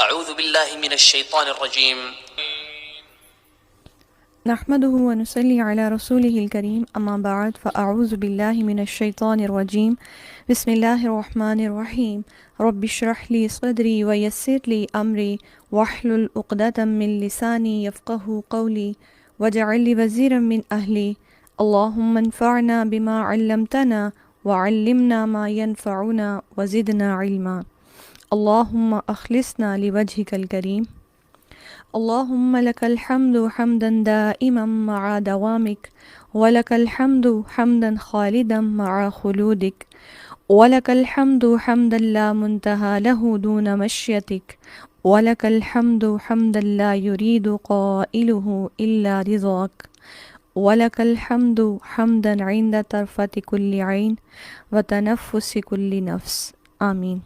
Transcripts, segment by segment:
اعوذ باللہ من الشیطان الرجیم نحمده ونصلي على رسوله الكريم اما بعد فاعوذ بالله من الشيطان الرجيم بسم الله الرحمن الرحيم رب اشرح لي صدري ويسر لي امري واحلل عقدة من لساني يفقهوا قولي واجعل لي وزيرا من اهلي اللهم انفعنا بما علمتنا وعلمنا ما ينفعنا وزدنا علما اللهم اخلصنا لوجهك الكريم اللهم لك الحمد حمدا دائما مع دوامك ولك الحمد حمدا خالدا مع خلودك ولك الحمد حمدا لا منتهى له دون مشيتك ولك الحمد حمدا لا يريد قائله إلا رضاك ولك الحمد حمدا عند طرفة كل عين وتنفس كل نفس آمین۔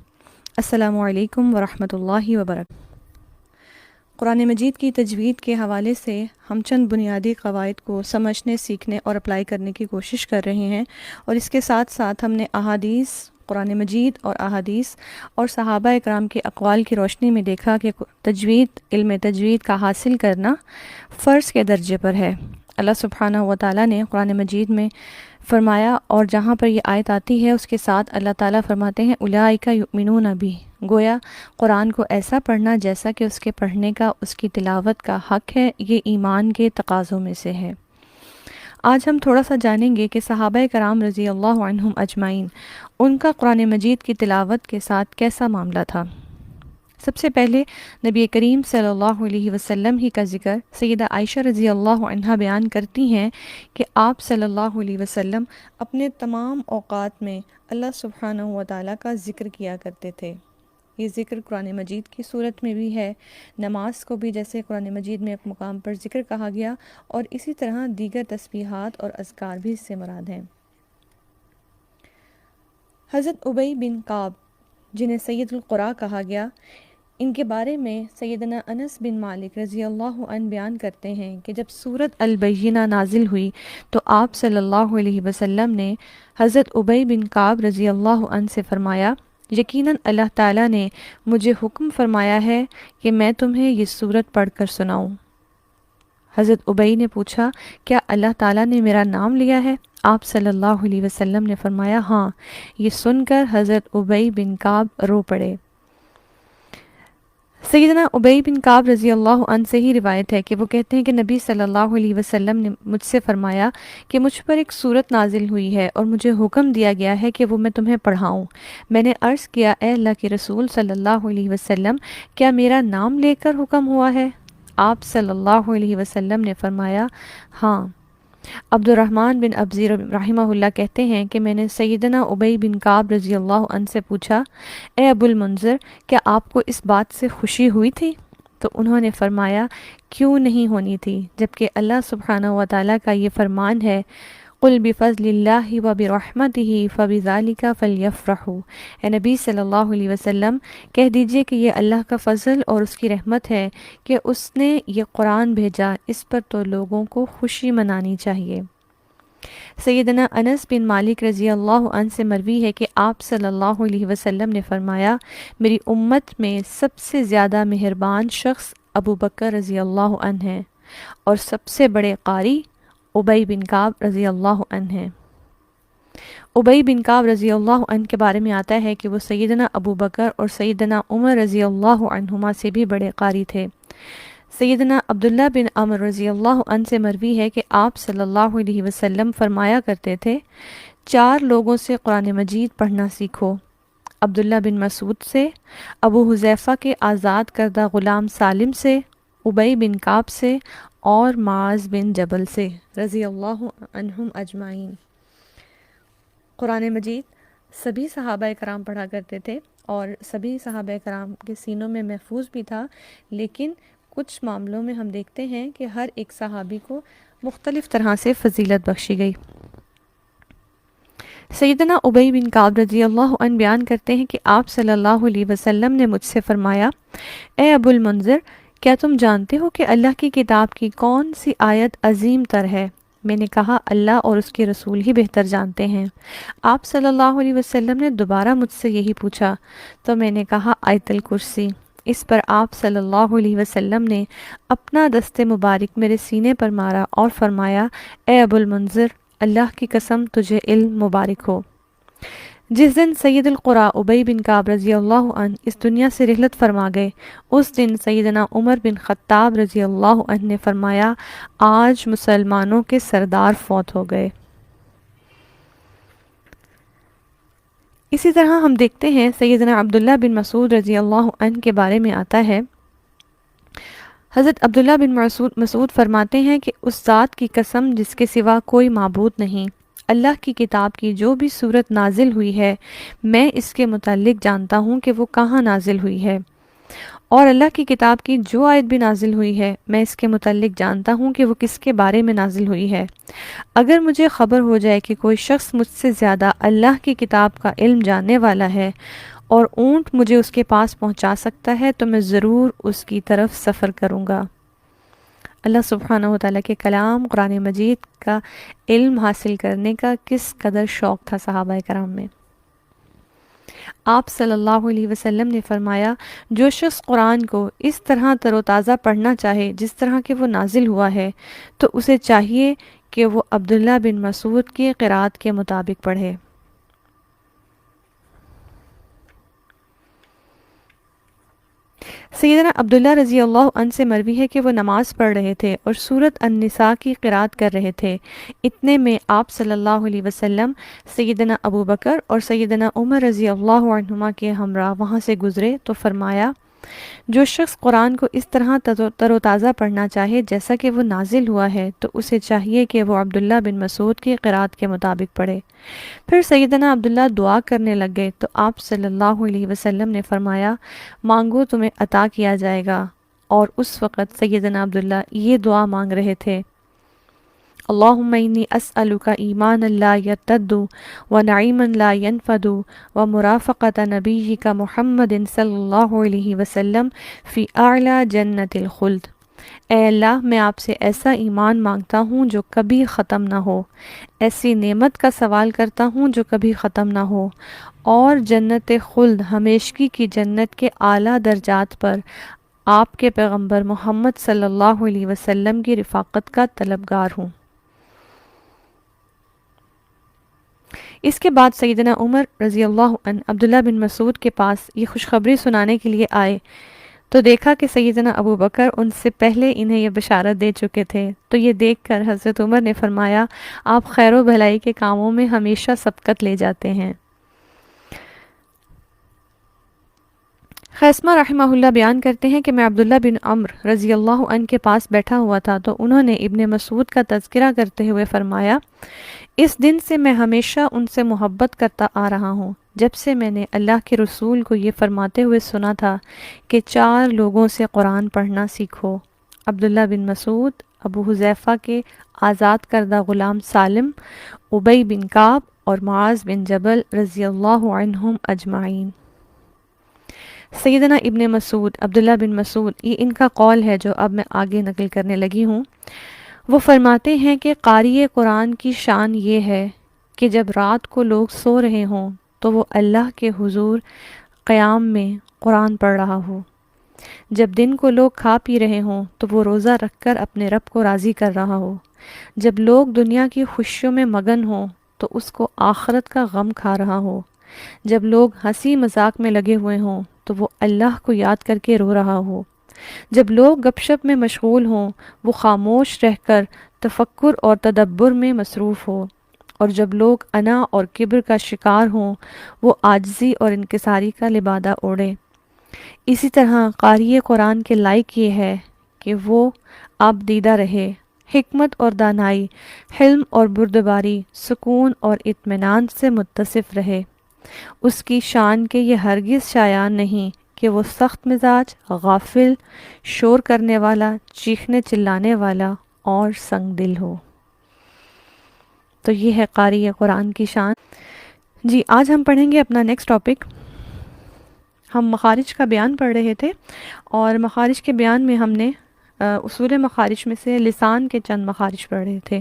السلام علیکم ورحمۃ اللہ وبرکاتہ۔ قرآن مجید کی تجوید کے حوالے سے ہم چند بنیادی قواعد کو سمجھنے، سیکھنے اور اپلائی کرنے کی کوشش کر رہے ہیں، اور اس کے ساتھ ساتھ ہم نے احادیث، قرآن مجید اور احادیث اور صحابہ اکرام کے اقوال کی روشنی میں دیکھا کہ تجوید، علم تجوید کا حاصل کرنا فرض کے درجے پر ہے۔ اللہ سبحانہ و تعالیٰ نے قرآن مجید میں فرمایا، اور جہاں پر یہ آیت آتی ہے اس کے ساتھ اللہ تعالیٰ فرماتے ہیں اولئک یؤمنون بہ، گویا قرآن کو ایسا پڑھنا جیسا کہ اس کے پڑھنے کا، اس کی تلاوت کا حق ہے، یہ ایمان کے تقاضوں میں سے ہے۔ آج ہم تھوڑا سا جانیں گے کہ صحابہ کرام رضی اللہ عنہم اجمعین، ان کا قرآن مجید کی تلاوت کے ساتھ کیسا معاملہ تھا۔ سب سے پہلے نبی کریم صلی اللہ علیہ وسلم ہی کا ذکر سیدہ عائشہ رضی اللہ عنہا بیان کرتی ہیں کہ آپ صلی اللہ علیہ وسلم اپنے تمام اوقات میں اللہ سبحانہ و تعالیٰ کا ذکر کیا کرتے تھے۔ یہ ذکر قرآن مجید کی صورت میں بھی ہے، نماز کو بھی جیسے قرآن مجید میں ایک مقام پر ذکر کہا گیا، اور اسی طرح دیگر تسبیحات اور اذکار بھی اس سے مراد ہیں۔ حضرت ابی بن کعب، جنہیں سید القراء کہا گیا، ان کے بارے میں سیدنا انس بن مالک رضی اللہ عنہ بیان کرتے ہیں کہ جب سورۃ البینہ نازل ہوئی تو آپ صلی اللہ علیہ وسلم نے حضرت ابی بن کعب رضی اللہ عنہ سے فرمایا، یقیناً اللہ تعالیٰ نے مجھے حکم فرمایا ہے کہ میں تمہیں یہ سورت پڑھ کر سناؤں۔ حضرت ابی نے پوچھا، کیا اللہ تعالیٰ نے میرا نام لیا ہے؟ آپ صلی اللہ علیہ وسلم نے فرمایا، ہاں۔ یہ سن کر حضرت ابی بن کعب رو پڑے۔ سیدنا ابی بن کعب رضی اللہ عنہ سے ہی روایت ہے کہ وہ کہتے ہیں کہ نبی صلی اللہ علیہ وسلم نے مجھ سے فرمایا کہ مجھ پر ایک سورت نازل ہوئی ہے اور مجھے حکم دیا گیا ہے کہ وہ میں تمہیں پڑھاؤں۔ میں نے عرض کیا، اے اللہ کے رسول صلی اللہ علیہ وسلم، کیا میرا نام لے کر حکم ہوا ہے؟ آپ صلی اللہ علیہ وسلم نے فرمایا، ہاں۔ عبد الرحمن بن ابزی رحمہ اللہ کہتے ہیں کہ میں نے سیدنا ابی بن کعب رضی اللہ عنہ سے پوچھا، اے ابو المنذر، کیا آپ کو اس بات سے خوشی ہوئی تھی؟ تو انہوں نے فرمایا، کیوں نہیں ہونی تھی، جبکہ اللہ سبحانہ و تعالیٰ کا یہ فرمان ہے، قل بفضل اللہ وبرحمتہ فبذلک فلیفرحوا۔ اے نبی صلی اللہ علیہ وسلم، کہہ دیجئے کہ یہ اللہ کا فضل اور اس کی رحمت ہے کہ اس نے یہ قرآن بھیجا، اس پر تو لوگوں کو خوشی منانی چاہیے۔ سیدنا انس بن مالک رضی اللہ عنہ سے مروی ہے کہ آپ صلی اللہ علیہ وسلم نے فرمایا، میری امت میں سب سے زیادہ مہربان شخص ابو بکر رضی اللہ عنہ ہیں، اور سب سے بڑے قاری ابی بن کعب رضی اللہ عنہ ہیں۔ ابی بن کعب رضی اللہ عنہ کے بارے میں آتا ہے کہ وہ سیدنا ابو بکر اور سیدنا عمر رضی اللہ عنہما سے بھی بڑے قاری تھے۔ سیدنا عبداللہ بن عمر رضی اللہ عنہ سے مروی ہے کہ آپ صلی اللہ علیہ وسلم فرمایا کرتے تھے، 4 لوگوں سے قرآن مجید پڑھنا سیکھو، عبداللہ بن مسعود سے، ابو حذیفہ کے آزاد کردہ غلام سالم سے، ابی بن کعب سے، اور معاذ بن جبل سے رضی اللہ عنہم اجمعین۔ قرآن مجید سبھی صحابہ کرام پڑھا کرتے تھے، اور سبھی صحابہ کرام کے سینوں میں محفوظ بھی تھا، لیکن کچھ معاملوں میں ہم دیکھتے ہیں کہ ہر ایک صحابی کو مختلف طرح سے فضیلت بخشی گئی۔ سیدنا ابی بن کعب رضی اللہ عنہ بیان کرتے ہیں کہ آپ صلی اللہ علیہ وسلم نے مجھ سے فرمایا، اے ابو المنذر، کیا تم جانتے ہو کہ اللہ کی کتاب کی کون سی آیت عظیم تر ہے؟ میں نے کہا، اللہ اور اس کے رسول ہی بہتر جانتے ہیں۔ آپ صلی اللہ علیہ وسلم نے دوبارہ مجھ سے یہی پوچھا، تو میں نے کہا، آیت الکرسی۔ اس پر آپ صلی اللہ علیہ وسلم نے اپنا دست مبارک میرے سینے پر مارا اور فرمایا، اے ابو المنذر، اللہ کی قسم تجھے علم مبارک ہو۔ جس دن سید القرا ابی بن کعب رضی اللہ عنہ اس دنیا سے رحلت فرما گئے، اس دن سیدنا عمر بن خطاب رضی اللہ عنہ نے فرمایا، آج مسلمانوں کے سردار فوت ہو گئے۔ اسی طرح ہم دیکھتے ہیں سیدنا عبداللہ بن مسعود رضی اللہ عنہ کے بارے میں آتا ہے، حضرت عبداللہ بن مسعود فرماتے ہیں کہ اس ذات کی قسم جس کے سوا کوئی معبود نہیں، اللہ کی کتاب کی جو بھی صورت نازل ہوئی ہے میں اس کے متعلق جانتا ہوں کہ وہ کہاں نازل ہوئی ہے، اور اللہ کی کتاب کی جو آیت بھی نازل ہوئی ہے میں اس کے متعلق جانتا ہوں کہ وہ کس کے بارے میں نازل ہوئی ہے۔ اگر مجھے خبر ہو جائے کہ کوئی شخص مجھ سے زیادہ اللہ کی کتاب کا علم جاننے والا ہے اور اونٹ مجھے اس کے پاس پہنچا سکتا ہے تو میں ضرور اس کی طرف سفر کروں گا۔ اللہ سبحانہ و تعالیٰ کے کلام قرآن مجید کا علم حاصل کرنے کا کس قدر شوق تھا صحابہ کرام میں۔ آپ صلی اللہ علیہ وسلم نے فرمایا، جو شخص قرآن کو اس طرح تر و تازہ پڑھنا چاہے جس طرح کہ وہ نازل ہوا ہے تو اسے چاہیے کہ وہ عبداللہ بن مسعود کی قرات کے مطابق پڑھے۔ سیدنا عبداللہ رضی اللہ عنہ سے مروی ہے کہ وہ نماز پڑھ رہے تھے اور سورۃ النساء کی قرات کر رہے تھے، اتنے میں آپ صلی اللہ علیہ وسلم سیدنا ابو بکر اور سیدنا عمر رضی اللہ عنہما کے ہمراہ وہاں سے گزرے تو فرمایا، جو شخص قرآن کو اس طرح تر و تازہ پڑھنا چاہے جیسا کہ وہ نازل ہوا ہے تو اسے چاہیے کہ وہ عبداللہ بن مسعود کی قرات کے مطابق پڑھے۔ پھر سیدنا عبداللہ دعا کرنے لگ گئے تو آپ صلی اللہ علیہ وسلم نے فرمایا، مانگو تمہیں عطا کیا جائے گا، اور اس وقت سیدنا عبداللہ یہ دعا مانگ رہے تھے، اللہم انی اسألک ایمانا لا یرتد ونعیما لا ینفد ومرافقۃ نبیک محمد صلی اللہ علیہ وسلم فی اعلی جنت الخلد۔ اے اللہ، میں آپ سے ایسا ایمان مانگتا ہوں جو کبھی ختم نہ ہو، ایسی نعمت کا سوال کرتا ہوں جو کبھی ختم نہ ہو، اور جنت خلد ہمیشگی کی جنت کے اعلیٰ درجات پر آپ کے پیغمبر محمد صلی اللہ علیہ وسلم کی رفاقت کا طلبگار ہوں۔ اس کے بعد سیدنا عمر رضی اللہ عنہ عبداللہ بن مسعود کے پاس یہ خوشخبری سنانے کے لیے آئے تو دیکھا کہ سیدنا ابو بکر ان سے پہلے انہیں یہ بشارت دے چکے تھے، تو یہ دیکھ کر حضرت عمر نے فرمایا، آپ خیر و بھلائی کے کاموں میں ہمیشہ سبقت لے جاتے ہیں۔ خیثمہ رحمہ اللہ بیان کرتے ہیں کہ میں عبداللہ بن عمرو رضی اللہ عنہ کے پاس بیٹھا ہوا تھا تو انہوں نے ابن مسعود کا تذکرہ کرتے ہوئے فرمایا، اس دن سے میں ہمیشہ ان سے محبت کرتا آ رہا ہوں جب سے میں نے اللہ کے رسول کو یہ فرماتے ہوئے سنا تھا کہ 4 لوگوں سے قرآن پڑھنا سیکھو، عبداللہ بن مسعود، ابو حذیفہ کے آزاد کردہ غلام سالم، ابی بن کعب اور معاذ بن جبل رضی اللہ عنہم اجمعین۔ سیدنا ابن مسعود عبداللہ بن مسعود، یہ ان کا قول ہے جو اب میں آگے نقل کرنے لگی ہوں۔ وہ فرماتے ہیں کہ قاری قرآن کی شان یہ ہے کہ جب رات کو لوگ سو رہے ہوں تو وہ اللہ کے حضور قیام میں قرآن پڑھ رہا ہو، جب دن کو لوگ کھا پی رہے ہوں تو وہ روزہ رکھ کر اپنے رب کو راضی کر رہا ہو، جب لوگ دنیا کی خوشیوں میں مگن ہوں تو اس کو آخرت کا غم کھا رہا ہو، جب لوگ ہنسی مذاق میں لگے ہوئے ہوں تو وہ اللہ کو یاد کر کے رو رہا ہو، جب لوگ گپ شپ میں مشغول ہوں وہ خاموش رہ کر تفکر اور تدبر میں مصروف ہو، اور جب لوگ انا اور کبر کا شکار ہوں وہ عاجزی اور انکساری کا لبادہ اوڑھے۔ اسی طرح قاری قرآن کے لائق یہ ہے کہ وہ آپ دیدہ رہے، حکمت اور دانائی، حلم اور بردباری، سکون اور اطمینان سے متصف رہے۔ اس کی شان کے یہ ہرگز شایان نہیں کہ وہ سخت مزاج، غافل، شور کرنے والا، چیخنے چلانے والا اور سنگ دل ہو۔ تو یہ ہے قاری قرآن کی شان۔ جی، آج ہم پڑھیں گے اپنا نیکسٹ ٹاپک۔ ہم مخارج کا بیان پڑھ رہے تھے اور مخارج کے بیان میں ہم نے اصول مخارج میں سے لسان کے چند مخارج پڑھ رہے تھے۔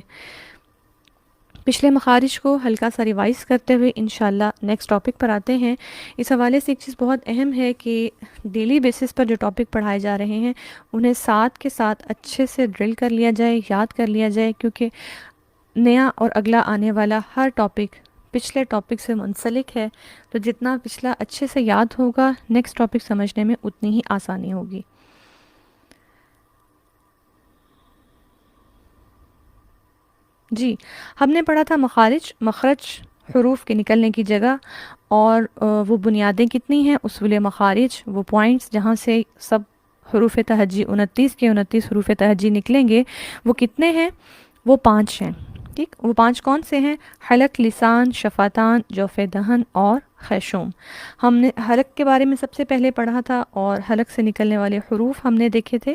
پچھلے مخارج کو ہلکا سا ریوائز کرتے ہوئے انشاءاللہ نیکسٹ ٹاپک پر آتے ہیں۔ اس حوالے سے ایک چیز بہت اہم ہے کہ ڈیلی بیسس پر جو ٹاپک پڑھائے جا رہے ہیں انہیں ساتھ کے ساتھ اچھے سے ڈرل کر لیا جائے، یاد کر لیا جائے، کیونکہ نیا اور اگلا آنے والا ہر ٹاپک پچھلے ٹاپک سے منسلک ہے، تو جتنا پچھلا اچھے سے یاد ہوگا نیکسٹ ٹاپک سمجھنے میں اتنی ہی آسانی ہوگی۔ جی، ہم نے پڑھا تھا مخرج حروف کے نکلنے کی جگہ، اور وہ بنیادیں کتنی ہیں اصول مخارج، وہ پوائنٹس جہاں سے سب حروف تہجی 29 کے 29 حروف تہجی نکلیں گے، وہ کتنے ہیں؟ وہ 5 ہیں۔ ٹھیک، وہ 5 کون سے ہیں؟ حلق، لسان، شفتان، جوف دہن اور خیشوم۔ ہم نے حلق کے بارے میں سب سے پہلے پڑھا تھا، اور حلق سے نکلنے والے حروف ہم نے دیکھے تھے۔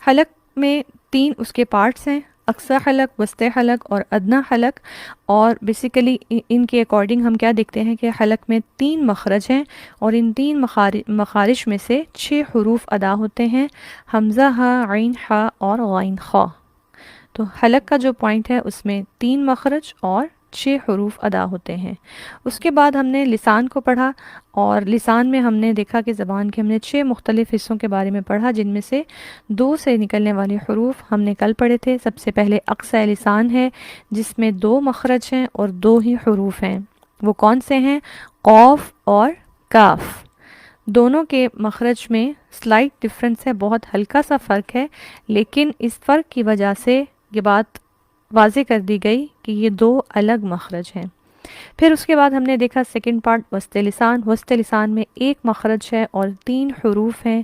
حلق میں 3 اس کے پارٹس ہیں، اقصی حلق، وسطی حلق اور ادنی حلق، اور بیسیکلی ان کے اکارڈنگ ہم کیا دیکھتے ہیں کہ حلق میں 3 مخرج ہیں، اور ان 3 مخارج میں سے 6 حروف ادا ہوتے ہیں، حمزہ، ہا، عین، ہا اور غین خا۔ تو حلق کا جو پوائنٹ ہے اس میں 3 مخرج اور 6 حروف ادا ہوتے ہیں۔ اس کے بعد ہم نے لسان کو پڑھا، اور لسان میں ہم نے دیکھا کہ زبان کے ہم نے 6 مختلف حصوں کے بارے میں پڑھا، جن میں سے 2 سے نکلنے والے حروف ہم نے کل پڑھے تھے۔ سب سے پہلے اقصی لسان ہے جس میں 2 مخرج ہیں اور 2 ہی حروف ہیں۔ وہ کون سے ہیں؟ قاف اور کاف۔ دونوں کے مخرج میں سلائٹ ڈفرنس ہے، بہت ہلکا سا فرق ہے، لیکن اس فرق کی وجہ سے یہ بات واضح کر دی گئی کہ یہ 2 الگ مخرج ہیں۔ پھر اس کے بعد ہم نے دیکھا سیکنڈ پارٹ وسط لسان۔ وسط لسان میں 1 مخرج ہے اور 3 حروف ہیں،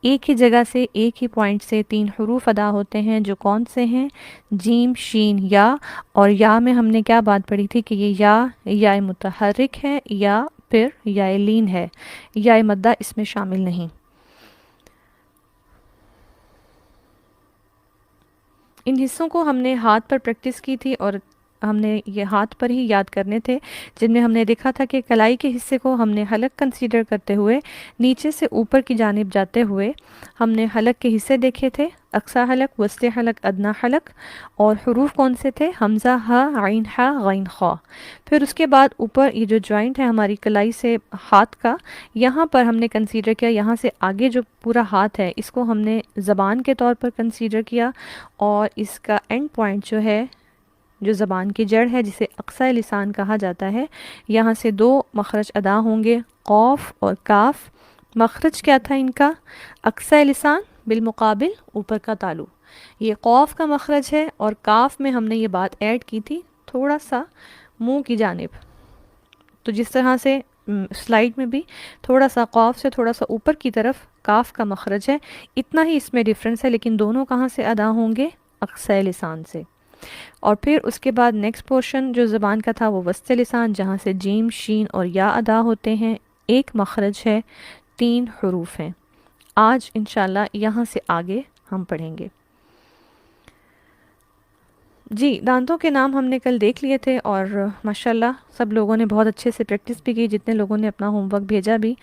ایک ہی جگہ سے ایک ہی پوائنٹ سے 3 حروف ادا ہوتے ہیں، جو کون سے ہیں؟ جیم، شین، یا۔ اور یا میں ہم نے کیا بات پڑھی تھی کہ یہ یا متحرک ہے یا پھر یا لین ہے، یا مدہ اس میں شامل نہیں۔ ان حصوں کو ہم نے ہاتھ پر پریکٹس کی تھی، اور ہم نے یہ ہاتھ پر ہی یاد کرنے تھے، جن میں ہم نے دیکھا تھا کہ کلائی کے حصے کو ہم نے حلق کنسیڈر کرتے ہوئے نیچے سے اوپر کی جانب جاتے ہوئے ہم نے حلق کے حصے دیکھے تھے، اقصی حلق، وسطی حلق، ادنی حلق، اور حروف کون سے تھے؟ حمزہ، ہا، عین، ہا، غین خا۔ پھر اس کے بعد اوپر یہ جو جوائنٹ ہے ہماری کلائی سے ہاتھ کا، یہاں پر ہم نے کنسیڈر کیا، یہاں سے آگے جو پورا ہاتھ ہے اس کو ہم نے زبان کے طور پر کنسیڈر کیا، اور اس کا اینڈ پوائنٹ جو ہے، جو زبان کی جڑ ہے جسے اقصی لسان کہا جاتا ہے، یہاں سے 2 مخرج ادا ہوں گے، قاف اور کاف۔ مخرج کیا تھا ان کا؟ اقصی لسان بالمقابل اوپر کا تالو، یہ قاف کا مخرج ہے، اور کاف میں ہم نے یہ بات ایڈ کی تھی تھوڑا سا منہ کی جانب، تو جس طرح سے سلائیڈ میں بھی تھوڑا سا قاف سے تھوڑا سا اوپر کی طرف کاف کا مخرج ہے، اتنا ہی اس میں ڈیفرنس ہے، لیکن دونوں کہاں سے ادا ہوں گے؟ اقصی لسان سے۔ اور پھر اس کے بعد نیکسٹ پورشن جو زبان کا تھا وہ وسط لسان، جہاں سے جیم، شین اور یا ادا ہوتے ہیں، 1 مخرج ہے، 3 حروف ہیں۔ آج انشاءاللہ یہاں سے آگے ہم پڑھیں گے۔ جی، دانتوں کے نام ہم نے کل دیکھ لیے تھے، اور ماشاءاللہ سب لوگوں نے بہت اچھے سے پریکٹس بھی کی، جتنے لوگوں نے اپنا ہوم ورک بھیجا بھی،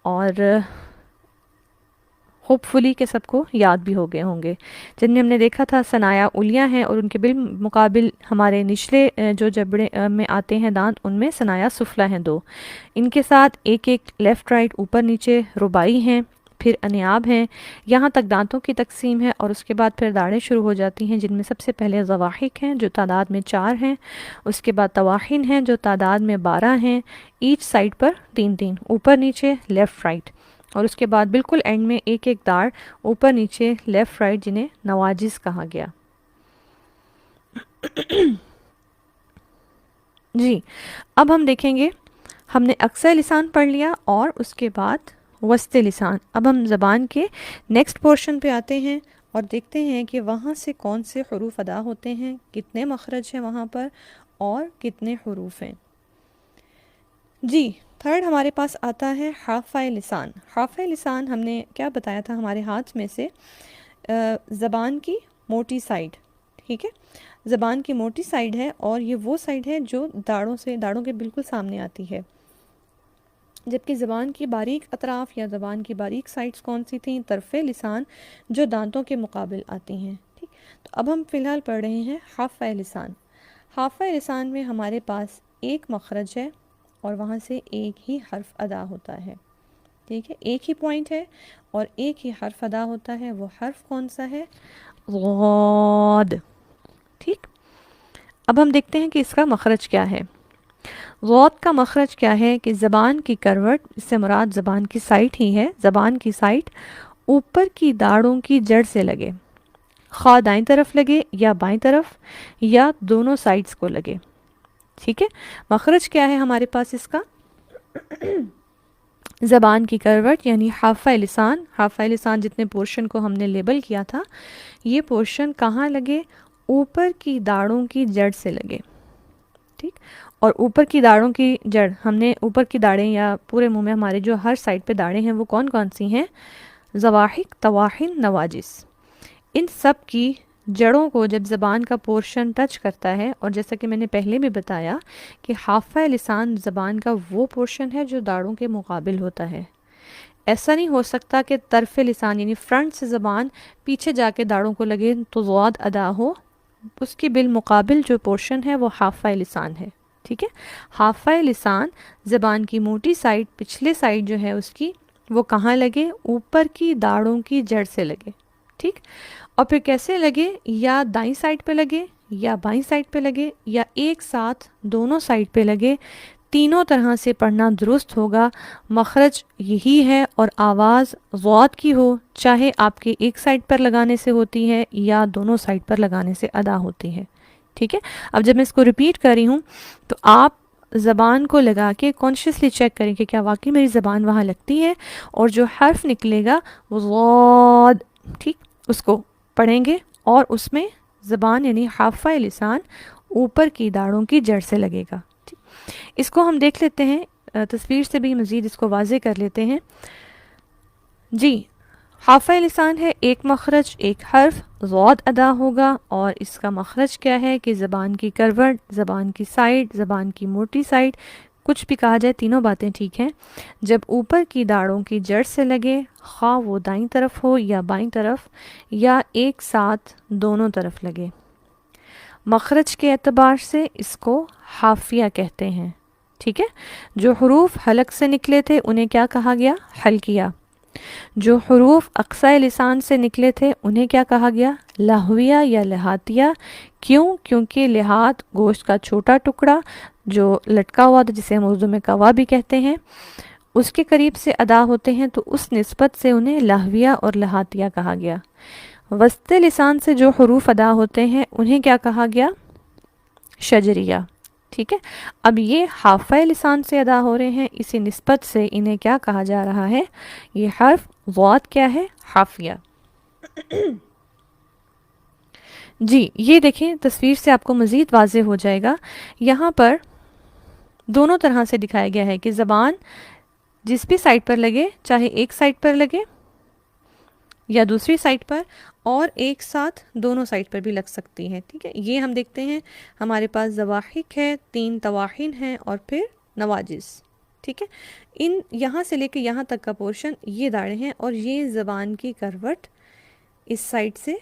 اور ہوپ فلی کہ سب کو یاد بھی ہو گئے ہوں گے۔ جن میں ہم نے دیکھا تھا ثنایا اولیاء ہیں، اور ان کے بالمقابل ہمارے نچلے جو جبڑے میں آتے ہیں دانت، ان میں ثنایا سفلی ہیں 2، ان کے ساتھ ایک لیفٹ رائٹ اوپر نیچے رباعی ہیں، پھر انیاب ہیں۔ یہاں تک دانتوں کی تقسیم ہے، اور اس کے بعد پھر داڑیں شروع ہو جاتی ہیں، جن میں سب سے پہلے ضواحک ہیں جو تعداد میں 4 ہیں، اس کے بعد طواحن ہیں جو تعداد میں 12 ہیں، ایچ سائڈ پر 3 اوپر نیچے لیفٹ رائٹ، اور اس کے بعد بالکل اینڈ میں ایک داڑ اوپر نیچے لیفٹ رائٹ، جنہیں نواجز کہا گیا۔ جی، اب ہم دیکھیں گے، ہم نے اقصی لسان پڑھ لیا اور اس کے بعد وسط لسان۔ اب ہم زبان کے نیکسٹ پورشن پہ آتے ہیں اور دیکھتے ہیں کہ وہاں سے کون سے حروف ادا ہوتے ہیں، کتنے مخرج ہیں وہاں پر، اور کتنے حروف ہیں۔ جی، تھرڈ ہمارے پاس آتا ہے حافہ لسان۔ حافہ لسان ہم نے کیا بتایا تھا، ہمارے ہاتھ میں سے زبان کی موٹی سائڈ، ٹھیک ہے، زبان کی موٹی سائڈ ہے، اور یہ وہ سائڈ ہے جو داڑھوں کے بالکل سامنے آتی ہے، جبکہ زبان کی باریک اطراف یا زبان کی باریک سائڈز کون سی تھیں؟ طرف لسان، جو دانتوں کے مقابل آتی ہیں، ٹھیک۔ تو اب ہم فی الحال پڑھ رہے ہیں حافہ لسان۔ حافہ لسان میں ہمارے پاس ایک مخرج ہے اور وہاں سے ایک ہی حرف ادا ہوتا ہے، ٹھیک ہے، ایک ہی پوائنٹ ہے اور ایک ہی حرف ادا ہوتا ہے. وہ حرف کون سا ہے؟ غاد. ٹھیک، اب ہم دیکھتے ہیں کہ اس کا مخرج کیا ہے. غاد کا مخرج کیا ہے کہ زبان کی کروٹ، اس سے مراد زبان کی سائٹ ہی ہے، زبان کی سائٹ اوپر کی داڑوں کی جڑ سے لگے، خواہ دائیں طرف لگے یا بائیں طرف یا دونوں سائڈز کو لگے. ٹھیک ہے، مخرج کیا ہے ہمارے پاس اس کا؟ زبان کی کروٹ یعنی حافہ لسان. حافہ لسان جتنے پورشن کو ہم نے لیبل کیا تھا، یہ پورشن کہاں لگے؟ اوپر کی داڑوں کی جڑ سے لگے. ٹھیک، اور اوپر کی داڑوں کی جڑ، ہم نے اوپر کی داڑیں یا پورے منہ میں ہمارے جو ہر سائڈ پہ داڑیں ہیں وہ کون کون سی ہیں؟ زواحق، طواحن، نواجس. ان سب کی جڑوں کو جب زبان کا پورشن ٹچ کرتا ہے، اور جیسا کہ میں نے پہلے بھی بتایا کہ حافہ لسان زبان کا وہ پورشن ہے جو داڑوں کے مقابل ہوتا ہے. ایسا نہیں ہو سکتا کہ طرف لسان یعنی فرنٹ سے زبان پیچھے جا کے داڑوں کو لگے تو غاد ادا ہو. اس کی بالمقابل جو پورشن ہے وہ حافہ لسان ہے. ٹھیک ہے، حافہ لسان زبان کی موٹی سائڈ، پچھلے سائڈ جو ہے اس کی، وہ کہاں لگے؟ اوپر کی داڑوں کی جڑ سے لگے. ٹھیک، اور پھر کیسے لگے؟ یا دائیں سائڈ پہ لگے یا بائیں سائڈ پہ لگے یا ایک ساتھ دونوں سائڈ پہ لگے. تینوں طرح سے پڑھنا درست ہوگا. مخرج یہی ہے اور آواز غاد کی ہو، چاہے آپ کے ایک سائڈ پر لگانے سے ہوتی ہے یا دونوں سائڈ پر لگانے سے ادا ہوتی ہے. ٹھیک ہے، اب جب میں اس کو ریپیٹ کر رہی ہوں تو آپ زبان کو لگا کے کانشیسلی چیک کریں کہ کیا واقعی میری زبان وہاں لگتی ہے، اور جو حرف نکلے گا وہ غاد، ٹھیک، اس کو پڑھیں گے اور اس میں زبان یعنی حافہ لسان اوپر کی داڑوں کی جڑ سے لگے گا. اس کو ہم دیکھ لیتے ہیں، تصویر سے بھی مزید اس کو واضح کر لیتے ہیں. جی، حافہ لسان ہے، ایک مخرج ایک حرف غاد ادا ہوگا، اور اس کا مخرج کیا ہے کہ زبان کی کروٹ، زبان کی سائڈ، زبان کی موٹی سائڈ، کچھ بھی کہا جائے تینوں باتیں ٹھیک ہیں، جب اوپر کی داڑوں کی جڑ سے لگے، خواہ وہ دائیں طرف ہو یا بائیں طرف یا ایک ساتھ دونوں طرف لگے. مخرج کے اعتبار سے اس کو حافیہ کہتے ہیں. ٹھیک ہے، جو حروف حلق سے نکلے تھے انہیں کیا کہا گیا؟ حلقیہ. جو حروف اقصائے لسان سے نکلے تھے انہیں کیا کہا گیا؟ لہویہ یا لہاتیہ. کیوں؟ کیونکہ لہات گوشت کا چھوٹا ٹکڑا جو لٹکا ہوا تھا، جسے ہم اردو میں کوا بھی کہتے ہیں، اس کے قریب سے ادا ہوتے ہیں، تو اس نسبت سے انہیں لہویہ اور لہاتیہ کہا گیا. وسط لسان سے جو حروف ادا ہوتے ہیں انہیں کیا کہا گیا؟ شجریہ. ٹھیک ہے، اب یہ حافہ لسان سے ادا ہو رہے ہیں، اسی نسبت سے انہیں کیا کہا جا رہا ہے؟ یہ حرف غاد کیا ہے؟ حافیہ. جی، یہ دیکھیں تصویر سے آپ کو مزید واضح ہو جائے گا. یہاں پر دونوں طرح سے دکھایا گیا ہے کہ زبان جس بھی سائڈ پر لگے، چاہے ایک سائڈ پر لگے یا دوسری سائڈ پر، اور ایک ساتھ دونوں سائڈ پر بھی لگ سکتی ہے. ٹھیک ہے، یہ ہم دیکھتے ہیں ہمارے پاس زواحق ہے، 3 طواحن ہیں اور پھر نواجس. ٹھیک ہے، ان یہاں سے لے کے یہاں تک کا پورشن یہ داڑیں ہیں، اور یہ زبان کی کروٹ اس سائڈ سے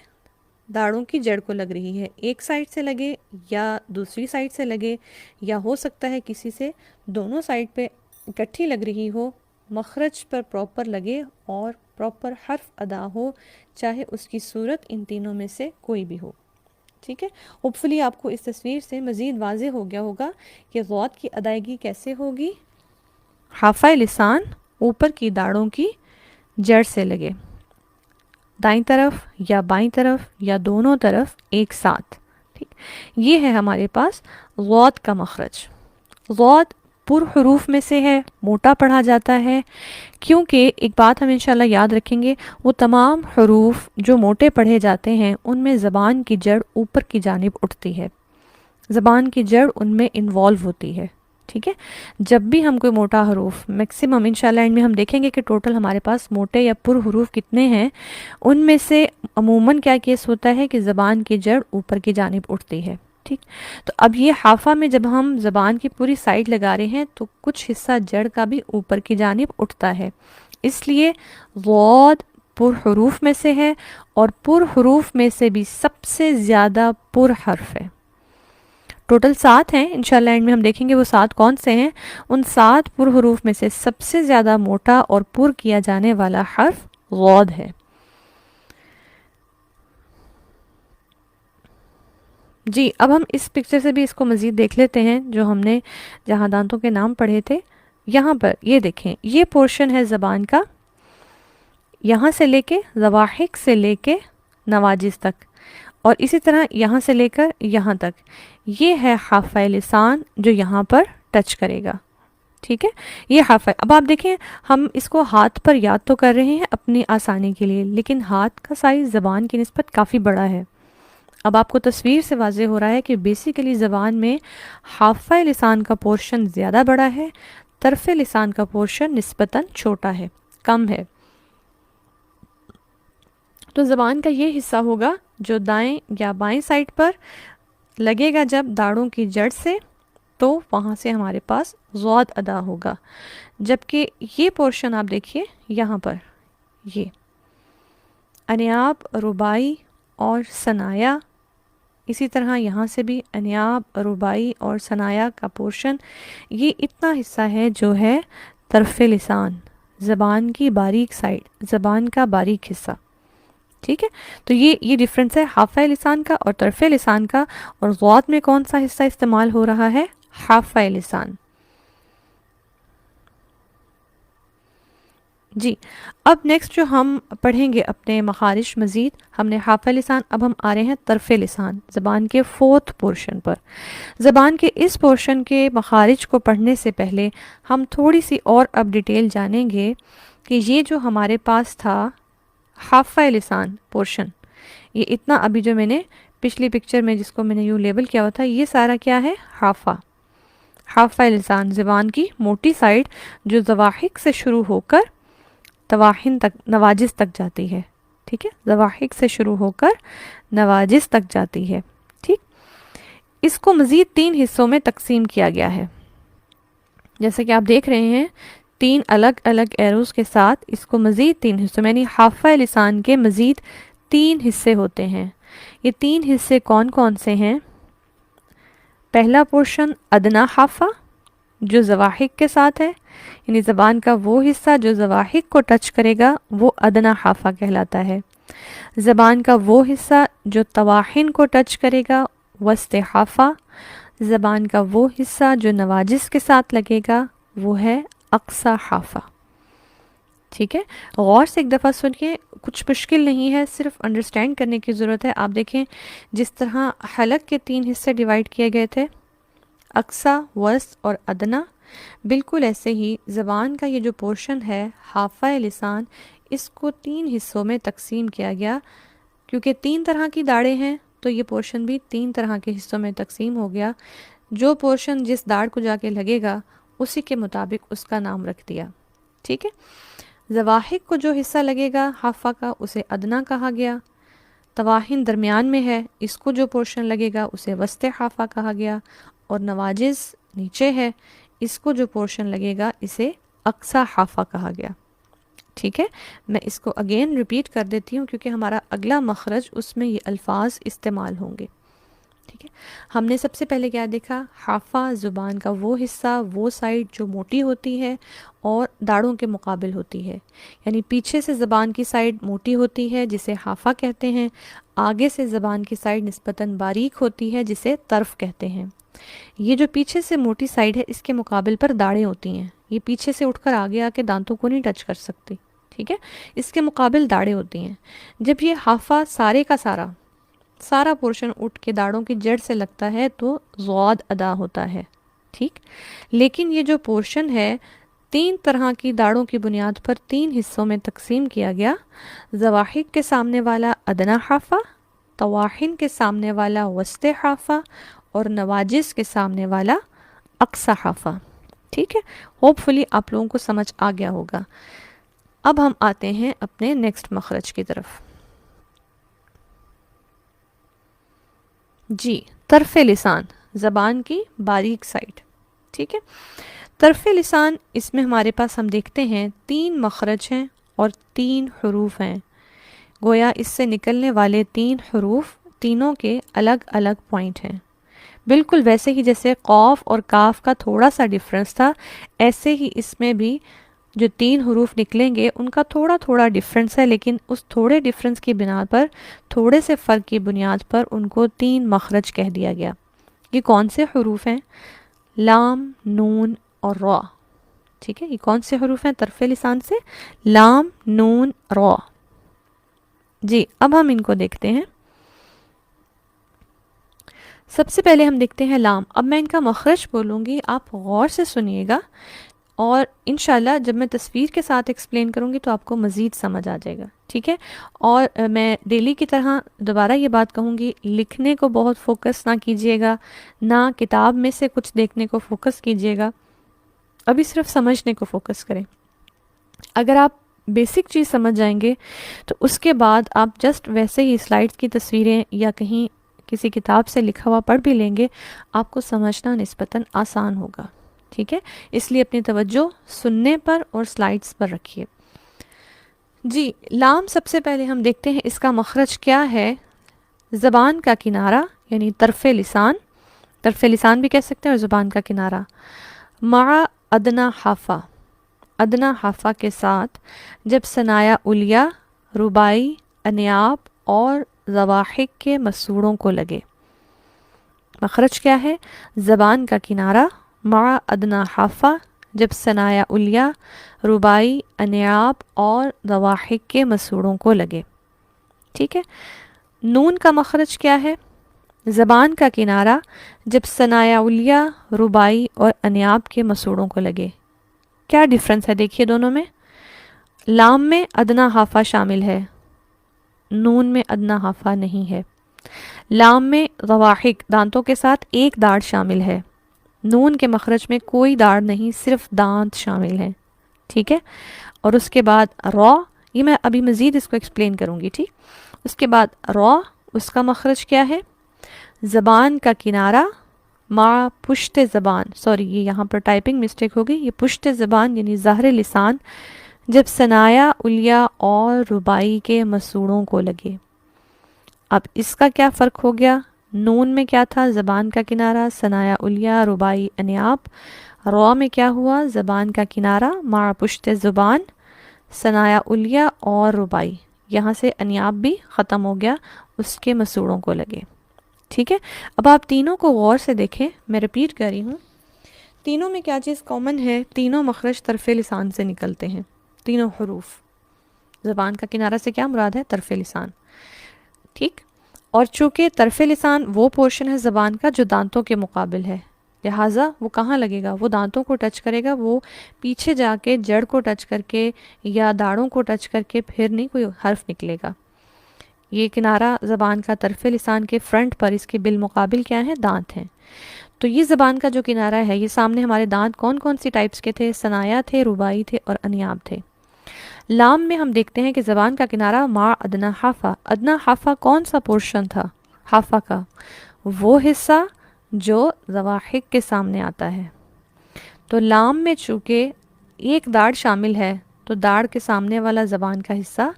داڑوں کی جڑ کو لگ رہی ہے. ایک سائڈ سے لگے یا دوسری سائڈ سے لگے، یا ہو سکتا ہے کسی سے دونوں سائڈ پہ اکٹھی لگ رہی ہو، مخرج پر پراپر لگے اور پراپر حرف ادا ہو، چاہے اس کی صورت ان تینوں میں سے کوئی بھی ہو. ٹھیک ہے، ہوپ فلی آپ کو اس تصویر سے مزید واضح ہو گیا ہوگا کہ غاد کی ادائیگی کیسے ہوگی. حافہ لسان اوپر کی داڑوں کی جڑ سے لگے، دائیں طرف یا بائیں طرف یا دونوں طرف ایک ساتھ. ٹھیک، یہ ہے ہمارے پاس غاد کا مخرج. غاد پر حروف میں سے ہے، موٹا پڑھا جاتا ہے، کیونکہ ایک بات ہم انشاءاللہ یاد رکھیں گے، وہ تمام حروف جو موٹے پڑھے جاتے ہیں ان میں زبان کی جڑ اوپر کی جانب اٹھتی ہے، زبان کی جڑ ان میں انوالو ہوتی ہے. ٹھیک ہے، جب بھی ہم کوئی موٹا حروف، میکسیمم انشاءاللہ ان میں ہم دیکھیں گے کہ ٹوٹل ہمارے پاس موٹے یا پر حروف کتنے ہیں، ان میں سے عموماً کیا کیس ہوتا ہے کہ زبان کی جڑ اوپر کی جانب اٹھتی ہے. ٹھیک، تو اب یہ حافہ میں جب ہم زبان کی پوری سائڈ لگا رہے ہیں تو کچھ حصہ جڑ کا بھی اوپر کی جانب اٹھتا ہے، اس لیے غاد پر حروف میں سے ہے، اور پر حروف میں سے بھی سب سے زیادہ پر حرف ہے. ٹوٹل 7 ہیں، انشاءاللہ اینڈ میں ہم دیکھیں گے وہ 7 کون سے ہیں۔ ان 7 پر حروف میں سے سب سے زیادہ موٹا اور پر کیا جانے والا حرف غود ہے۔ جی اب ہم اس پکچر سے بھی اس کو مزید دیکھ لیتے ہیں، جو ہم نے جہاں دانتوں کے نام پڑھے تھے۔ یہاں پر یہ دیکھیں، یہ پورشن ہے زبان کا، یہاں سے لے کے ضواحک سے لے کے نواجس تک، اور اسی طرح یہاں سے لے کر یہاں تک، یہ ہے حافہ لسان جو یہاں پر ٹچ کرے گا، ٹھیک ہے، یہ حافہ۔ اب آپ دیکھیں ہم اس کو ہاتھ پر یاد تو کر رہے ہیں اپنی آسانی کے لیے، لیکن ہاتھ کا سائز زبان کی نسبت کافی بڑا ہے۔ اب آپ کو تصویر سے واضح ہو رہا ہے کہ بیسیکلی زبان میں حافہ لسان کا پورشن زیادہ بڑا ہے، طرف لسان کا پورشن نسبتاً چھوٹا ہے، کم ہے۔ تو زبان کا یہ حصہ ہوگا جو دائیں یا بائیں سائڈ پر لگے گا جب داڑھوں کی جڑ سے، تو وہاں سے ہمارے پاس غود ادا ہوگا، جبکہ یہ پورشن آپ دیکھیے یہاں پر، یہ انیاب، ربائی اور ثنایا، اسی طرح یہاں سے بھی انیاب، ربائی اور ثنایا کا پورشن، یہ اتنا حصہ ہے جو ہے طرف لسان، زبان کی باریک سائڈ، زبان کا باریک حصہ، ٹھیک ہے۔ تو یہ ڈیفرنس ہے حافہ لسان کا اور طرف لسان کا، اور غود میں کون سا حصہ استعمال ہو رہا ہے؟ حافہ لسان۔ جی اب نیکسٹ جو ہم پڑھیں گے اپنے مخارج مزید، ہم نے حافہ لسان، اب ہم آ رہے ہیں طرف لسان، زبان کے 4تھ پورشن پر۔ زبان کے اس پورشن کے مخارج کو پڑھنے سے پہلے ہم تھوڑی سی اور اب ڈیٹیل جانیں گے کہ یہ جو ہمارے پاس تھا حافہ لسان پورشن، یہ اتنا ابھی جو میں نے پچھلی پکچر میں جس کو میں نے یوں لیبل کیا ہوا تھا، یہ سارا کیا ہے؟ حافہ لسان، زبان کی موٹی سائڈ جو ضواحک سے شروع ہو کر تواحن تک، نواجس تک جاتی ہے، ٹھیک ہے، ضواحک سے شروع ہو کر نواجس تک جاتی ہے، ٹھیک۔ اس کو مزید 3 حصوں میں تقسیم کیا گیا ہے، جیسے کہ آپ دیکھ رہے ہیں 3 الگ الگ ایروز کے ساتھ اس کو مزید 3 حصوں میں، یعنی حافہ لسان کے مزید 3 حصے ہوتے ہیں۔ یہ 3 حصے کون کون سے ہیں؟ پہلا پورشن ادنا حافہ جو ضواحک کے ساتھ ہے، یعنی زبان کا وہ حصہ جو ضواحک کو ٹچ کرے گا وہ ادنا حافہ کہلاتا ہے۔ زبان کا وہ حصہ جو تواحن کو ٹچ کرے گا وسط حافہ۔ زبان کا وہ حصہ جو نواجس کے ساتھ لگے گا وہ ہے اقصی حافہ، ٹھیک ہے۔ غور سے ایک دفعہ سنیے، کچھ مشکل نہیں ہے، صرف انڈرسٹینڈ کرنے کی ضرورت ہے۔ آپ دیکھیں جس طرح حلق کے 3 حصے ڈیوائیڈ کیے گئے تھے، اقصی، وسط اور ادنا، بالکل ایسے ہی زبان کا یہ جو پورشن ہے حافہ لسان، اس کو 3 حصوں میں تقسیم کیا گیا، کیونکہ 3 طرح کی داڑیں ہیں تو یہ پورشن بھی 3 طرح کے حصوں میں تقسیم ہو گیا۔ جو پورشن جس داڑھ کو جا کے لگے گا اسی کے مطابق اس کا نام رکھ دیا، ٹھیک ہے۔ ضواحک کو جو حصہ لگے گا حافہ کا اسے ادنا کہا گیا، تواحن درمیان میں ہے، اس کو جو پورشن لگے گا اسے وسط حافہ کہا گیا، اور نواجس نیچے ہے، اس کو جو پورشن لگے گا اسے اقصی حافہ کہا گیا، ٹھیک ہے۔ میں اس کو اگین ریپیٹ کر دیتی ہوں کیونکہ ہمارا اگلا مخرج اس میں یہ الفاظ استعمال ہوں گے، ٹھیک ہے۔ ہم نے سب سے پہلے کیا دیکھا؟ حافہ زبان کا وہ حصہ، وہ سائڈ جو موٹی ہوتی ہے اور داڑھوں کے مقابل ہوتی ہے، یعنی پیچھے سے زبان کی سائڈ موٹی ہوتی ہے جسے حافہ کہتے ہیں، آگے سے زبان کی سائڈ نسبتاً باریک ہوتی ہے جسے طرف کہتے ہیں۔ یہ جو پیچھے سے موٹی سائڈ ہے اس کے مقابل پر داڑھیں ہوتی ہیں، یہ پیچھے سے اٹھ کر آگے آ کے دانتوں کو نہیں ٹچ کر سکتی، ٹھیک ہے، اس کے مقابل داڑھیں ہوتی ہیں۔ جب یہ حافہ سارے کا سارا پورشن اٹھ کے داڑھوں کی جڑ سے لگتا ہے تو غود ادا ہوتا ہے، ٹھیک۔ لیکن یہ جو پورشن ہے 3 طرح کی داڑھوں کی بنیاد پر 3 حصوں میں تقسیم کیا گیا۔ ضواحک کے سامنے والا ادنا حافہ، تواحن کے سامنے والا وسط حافہ، اور نواجس کے سامنے والا اقصی حافہ، ٹھیک ہے۔ ہوپ فلی آپ لوگوں کو سمجھ آ گیا ہوگا۔ اب ہم آتے ہیں اپنے نیکسٹ مخرج کی طرف۔ جی طرف لسان، زبان کی باریک سائڈ، ٹھیک ہے۔ طرف لسان، اس میں ہمارے پاس ہم دیکھتے ہیں 3 مخرج ہیں اور 3 حروف ہیں، گویا اس سے نکلنے والے 3 حروف تینوں کے الگ الگ پوائنٹ ہیں۔ بالکل ویسے ہی جیسے قوف اور کاف کا تھوڑا سا ڈفرنس تھا، ایسے ہی اس میں بھی جو 3 حروف نکلیں گے ان کا تھوڑا تھوڑا ڈفرنس ہے، لیکن اس تھوڑے ڈفرنس کی بنا پر، تھوڑے سے فرق کی بنیاد پر ان کو 3 مخرج کہہ دیا گیا۔ یہ کون سے حروف ہیں؟ لام، نون اور را۔ ٹھیک ہے، یہ کون سے حروف ہیں طرف لسان سے؟ لام، نون، را۔ جی اب ہم ان کو دیکھتے ہیں۔ سب سے پہلے ہم دیکھتے ہیں لام۔ اب میں ان کا مخرج بولوں گی، آپ غور سے سنیے گا، اور انشاءاللہ جب میں تصویر کے ساتھ ایکسپلین کروں گی تو آپ کو مزید سمجھ آ جائے گا، ٹھیک ہے؟ اور میں ڈیلی کی طرح دوبارہ یہ بات کہوں گی، لکھنے کو بہت فوکس نہ کیجیے گا، نہ کتاب میں سے کچھ دیکھنے کو فوکس کیجیے گا، ابھی صرف سمجھنے کو فوکس کریں۔ اگر آپ بیسک چیز سمجھ جائیں گے تو اس کے بعد آپ جسٹ ویسے ہی سلائڈز کی تصویریں یا کہیں کسی کتاب سے لکھا ہوا پڑھ بھی لیں گے، آپ کو سمجھنا نسبتاً آسان ہوگا، ٹھیک ہے؟ اس لیے اپنی توجہ سننے پر اور سلائڈز پر رکھیے۔ جی لام سب سے پہلے ہم دیکھتے ہیں اس کا مخرج کیا ہے۔ زبان کا کنارہ یعنی طرف لسان بھی کہہ سکتے ہیں اور زبان کا کنارہ، مع ادنا حافہ، ادنا حافہ کے ساتھ، جب ثنایا علیہ، رباعی، انیاب اور ضواحک کے مسوڑوں کو لگے۔ مخرج کیا ہے؟ زبان کا کنارہ مع ادنا حافہ، جب ثنایا علیہ، رباعی، انیاب اور ضواحک کے مسوڑوں کو لگے، ٹھیک ہے؟ نون کا مخرج کیا ہے؟ زبان کا کنارہ جب ثنایا علیہ، رباعی اور انیاب کے مسوڑوں کو لگے۔ کیا ڈیفرنس ہے دیکھیے دونوں میں؟ لام میں ادنا حافہ شامل ہے، نون میں ادنا حافہ نہیں ہے۔ لام میں ضواحک دانتوں کے ساتھ ایک داڑ شامل ہے، نون کے مخرج میں کوئی داڑ نہیں، صرف دانت شامل ہیں، ٹھیک ہے؟ اور اس کے بعد را، یہ میں ابھی مزید اس کو ایکسپلین کروں گی، ٹھیک؟ اس کے بعد را، اس کا مخرج کیا ہے؟ زبان کا کنارہ مع پشت زبان، سوری یہ یہاں پر ٹائپنگ مسٹیک ہوگی، یہ پشت زبان یعنی ظاہر لسان، جب ثنایا علیہ اور رباعی کے مسوڑوں کو لگے۔ اب اس کا کیا فرق ہو گیا؟ نون میں کیا تھا؟ زبان کا کنارہ، ثنایا علیہ، رباعی، انیاب۔ را میں کیا ہوا؟ زبان کا کنارہ مع پشت زبان، ثنایا علیہ اور رباعی، یہاں سے انیاب بھی ختم ہو گیا، اس کے مسوڑوں کو لگے، ٹھیک ہے؟ اب آپ تینوں کو غور سے دیکھیں، میں ریپیٹ کر رہی ہوں، تینوں میں کیا چیز کامن ہے؟ تینوں مخرج طرف لسان سے نکلتے ہیں، تینوں حروف۔ زبان کا کنارہ سے کیا مراد ہے؟ طرف لسان، ٹھیک؟ اور چونکہ طرف لسان وہ پورشن ہے زبان کا جو دانتوں کے مقابل ہے، لہٰذا وہ کہاں لگے گا؟ وہ دانتوں کو ٹچ کرے گا، وہ پیچھے جا کے جڑ کو ٹچ کر کے یا داڑوں کو ٹچ کر کے پھر نہیں کوئی حرف نکلے گا۔ یہ کنارہ زبان کا طرف لسان کے فرنٹ پر، اس کے بالمقابل کیا ہے؟ دانت ہیں۔ تو یہ زبان کا جو کنارہ ہے، یہ سامنے ہمارے دانت کون کون سی ٹائپس کے تھے؟ ثنایا تھے، رباعی تھے اور انیاب تھے۔ لام میں ہم دیکھتے ہیں کہ زبان کا کنارہ مع ادنا حافہ، ادنا حافہ کون سا پورشن تھا حافہ کا؟ وہ حصہ جو ضواحک کے سامنے آتا ہے۔ تو لام میں چونکہ ایک داڑ شامل ہے تو داڑ کے سامنے والا زبان کا حصہ